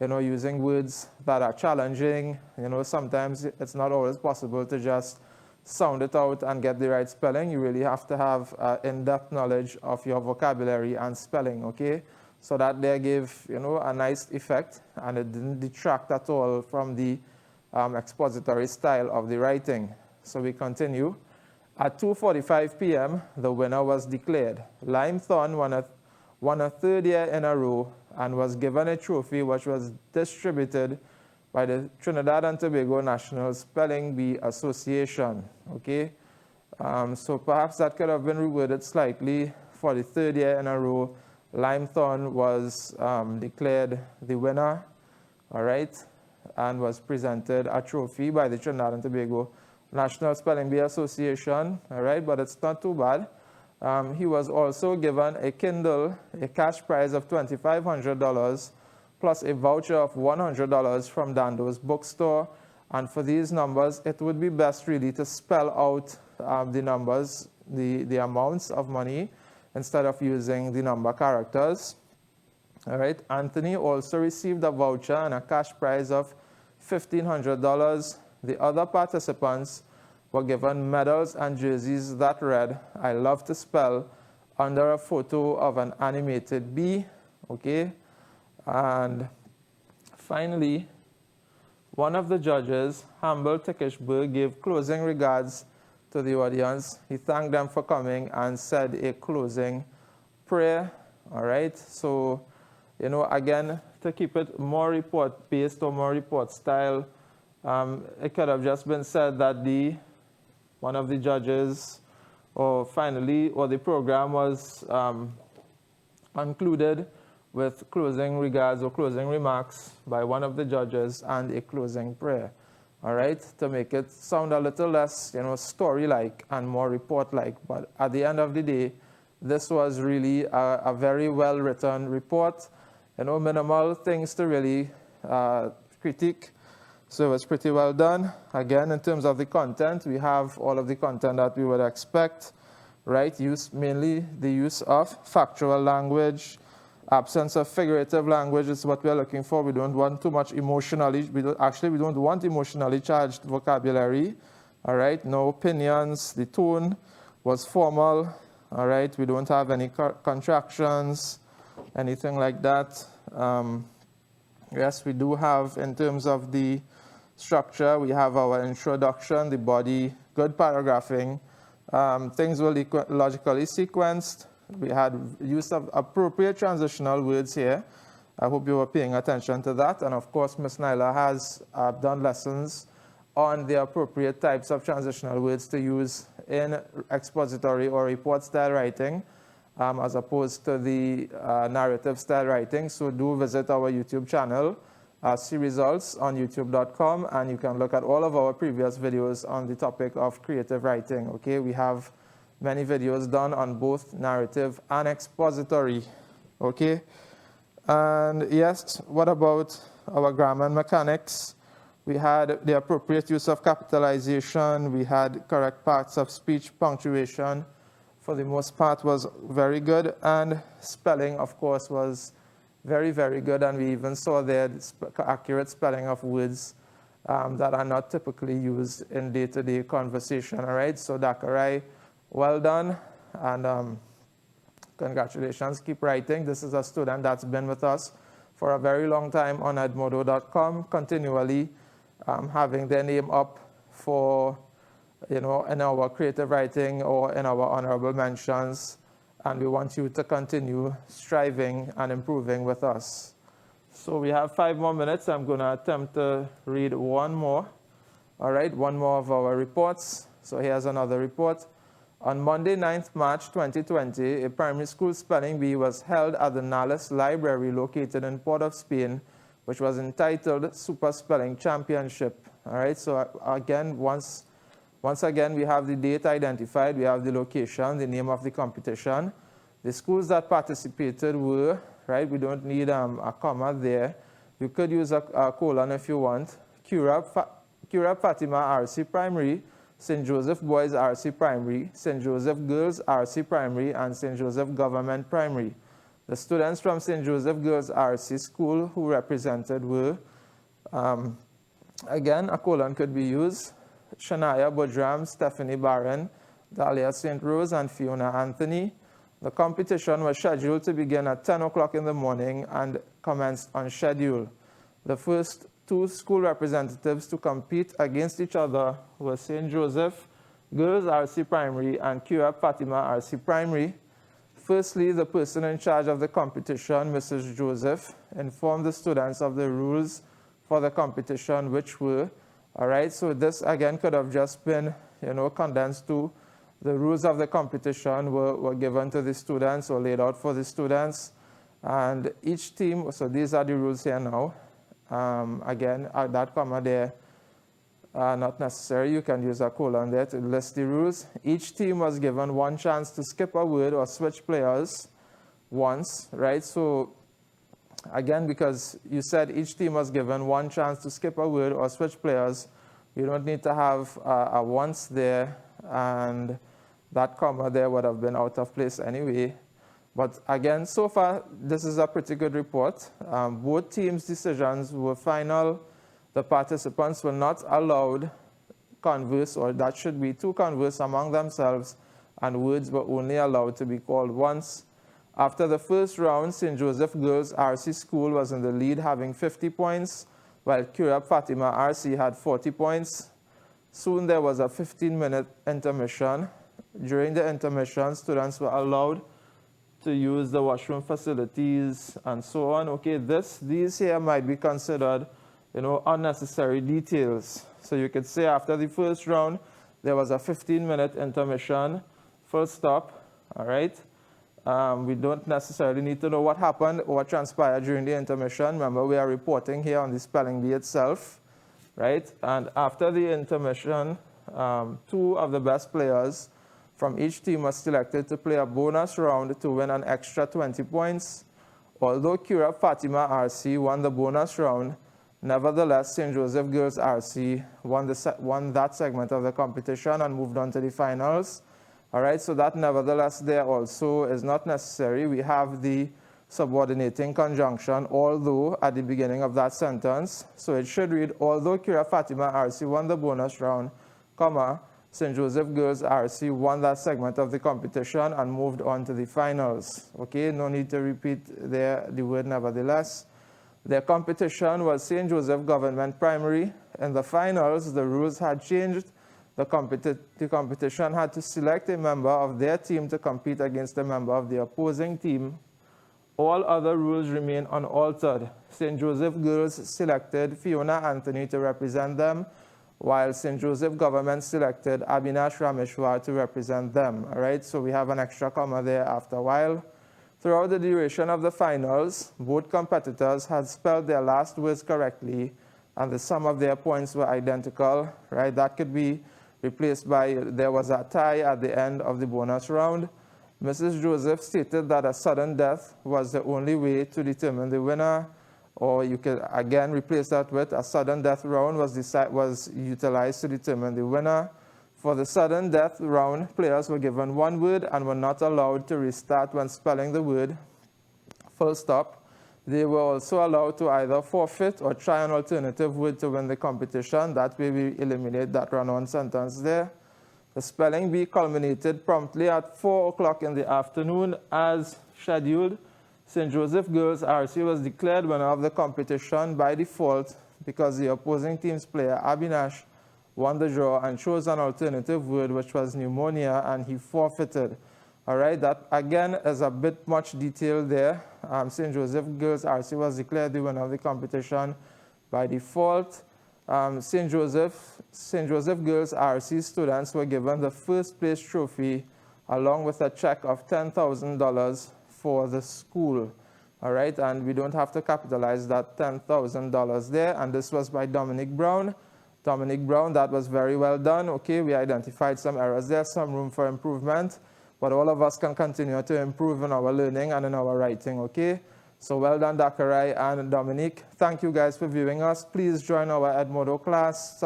You know, using words that are challenging. You know, sometimes it's not always possible to just sound it out and get the right spelling. You really have to have in-depth knowledge of your vocabulary and spelling, okay? So that there gave, you know, a nice effect, and it didn't detract at all from the expository style of the writing. So we continue. At 2:45 p.m., the winner was declared. Lime Thorn won a third year in a row and was given a trophy which was distributed by the Trinidad and Tobago National Spelling Bee Association. Okay, so perhaps that could have been reworded slightly. For the third year in a row, Lime Thorn was declared the winner, all right, and was presented a trophy by the Trinidad and Tobago National Spelling Bee Association, all right, but it's not too bad. He was also given a Kindle, a cash prize of $2,500, plus a voucher of $100 from Dando's bookstore. And for these numbers, it would be best really to spell out the numbers, the amounts of money, instead of using the number characters. All right, Anthony also received a voucher and a cash prize of $1,500. The other participants were given medals and jerseys that read, "I love to spell," under a photo of an animated bee, okay? And finally, one of the judges, Humble Tickishberg, gave closing regards to the audience. He thanked them for coming and said a closing prayer, all right? So, you know, again, to keep it more report-based or more report style, it could have just been said that one of the judges, or the program was concluded with closing regards or closing remarks by one of the judges and a closing prayer, all right, to make it sound a little less, you know, story-like and more report-like. But at the end of the day, this was really a very well-written report, you know, minimal things to really critique. So it's pretty well done. Again, in terms of the content, we have all of the content that we would expect, right? Mainly the use of factual language. Absence of figurative language is what we're looking for. We don't want too much emotionally, we don't want emotionally charged vocabulary, all right? No opinions. The tone was formal, all right? We don't have any contractions, anything like that. Yes, we do have, in terms of the structure, we have our introduction, the body, good paragraphing. Things were logically sequenced. We had use of appropriate transitional words here. I hope you were paying attention to that. And of course, Ms. Nyla has done lessons on the appropriate types of transitional words to use in expository or report style writing, as opposed to the narrative style writing. So do visit our YouTube channel, See Results on youtube.com, and you can look at all of our previous videos on the topic of creative writing, okay? We have many videos done on both narrative and expository, okay? And yes, what about our grammar and mechanics? We had the appropriate use of capitalization. We had correct parts of speech, punctuation, for the most part, was very good, and spelling, of course, was very, very good, and we even saw there accurate spelling of words that are not typically used in day-to-day conversation, all right? So Dakarai, well done, and congratulations, keep writing. This is a student that's been with us for a very long time on edmodo.com, continually having their name up for, you know, in our creative writing or in our honorable mentions, and we want you to continue striving and improving with us. So we have 5 more minutes. I'm going to attempt to read one more. All right, one more of our reports. So here's another report. On Monday, 9th March 2020, a primary school spelling bee was held at the Nales Library located in Port of Spain, which was entitled Super Spelling Championship. All right, so again, once again, we have the date identified, we have the location, the name of the competition. The schools that participated were, right, we don't need a comma there. You could use a colon if you want. Curab Fatima RC Primary, St. Joseph Boys RC Primary, St. Joseph Girls RC Primary, and St. Joseph Government Primary. The students from St. Joseph Girls RC School who represented were, again, a colon could be used. Shania Budram, Stephanie Barron, Dahlia St. Rose, and Fiona Anthony. The competition was scheduled to begin at 10 o'clock in the morning and commenced on schedule. The first 2 school representatives to compete against each other were St. Joseph Girls RC Primary and Curab Fatima RC Primary. Firstly, the person in charge of the competition, Mrs. Joseph, informed the students of the rules for the competition, which were, all right, so this again could have just been, you know, condensed to the rules of the competition were given to the students or laid out for the students. And each team, so these are the rules here now. Again, that comma there, not necessary. You can use a colon there to list the rules. Each team was given 1 chance to skip a word or switch players once, right? So again, because you said each team was given 1 chance to skip a word or switch players, you don't need to have a once there, and that comma there would have been out of place anyway. But again, so far, this is a pretty good report. Both teams' decisions were final. The participants were not allowed converse, or that should be to converse among themselves, and words were only allowed to be called once. After the first round, St. Joseph Girls RC School was in the lead, having 50 points, while Curab Fatima RC had 40 points. Soon there was a 15-minute intermission. During the intermission, students were allowed to use the washroom facilities and so on. Okay, these here might be considered, you know, unnecessary details. So you could say after the first round, there was a 15-minute intermission, full stop, all right? We don't necessarily need to know what happened or what transpired during the intermission. Remember, we are reporting here on the spelling bee itself, right? And after the intermission, 2 of the best players from each team was selected to play a bonus round to win an extra 20 points. Although Curab Fatima RC won the bonus round, nevertheless, St. Joseph Girls RC won that segment of the competition and moved on to the finals. All right, so that nevertheless there also is not necessary. We have the subordinating conjunction, although, at the beginning of that sentence. So it should read, although Curab Fatima RC won the bonus round, comma, St. Joseph Girls RC won that segment of the competition and moved on to the finals. Okay, no need to repeat there the word nevertheless. Their competition was St. Joseph Government Primary. In the finals, the rules had changed. The competition had to select a member of their team to compete against a member of the opposing team. All other rules remain unaltered. St. Joseph Girls selected Fiona Anthony to represent them, while St. Joseph Government selected Abinash Rameshwar to represent them. All right, so we have an extra comma there after a while. Throughout the duration of the finals, both competitors had spelled their last words correctly, and the sum of their points were identical. Right, that could be replaced by there was a tie at the end of the bonus round. Mrs. Joseph stated that a sudden death was the only way to determine the winner, or you could again replace that with a sudden death round was utilized to determine the winner. For the sudden death round, players were given one word and were not allowed to restart when spelling the word full stop. They were also allowed to either forfeit or try an alternative word to win the competition. That way we eliminate that run-on sentence there. The spelling bee culminated promptly at 4 o'clock in the afternoon as scheduled. St. Joseph Girls RC was declared winner of the competition by default because the opposing team's player Abinash won the draw and chose an alternative word, which was pneumonia, and he forfeited. All right, that again is a bit much detail there. St. Joseph Girls RC was declared the winner of the competition by default. St. Joseph Girls RC students were given the first place trophy along with a check of $10,000 for the school. All right, and we don't have to capitalize that $10,000 there. And this was by Dominic Brown. Dominic Brown, that was very well done. Okay, we identified some errors there, some room for improvement. But all of us can continue to improve in our learning and in our writing, okay? So well done, Dakarai and Dominique. Thank you guys for viewing us. Please join our Edmodo class.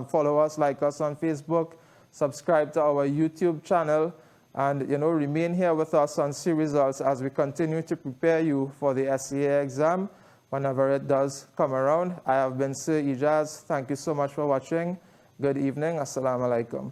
Follow us, like us on Facebook. Subscribe to our YouTube channel. And, remain here with us on C Results as we continue to prepare you for the SCA exam whenever it does come around. I have been Sir Ijaz. Thank you so much for watching. Good evening. Assalamu alaikum.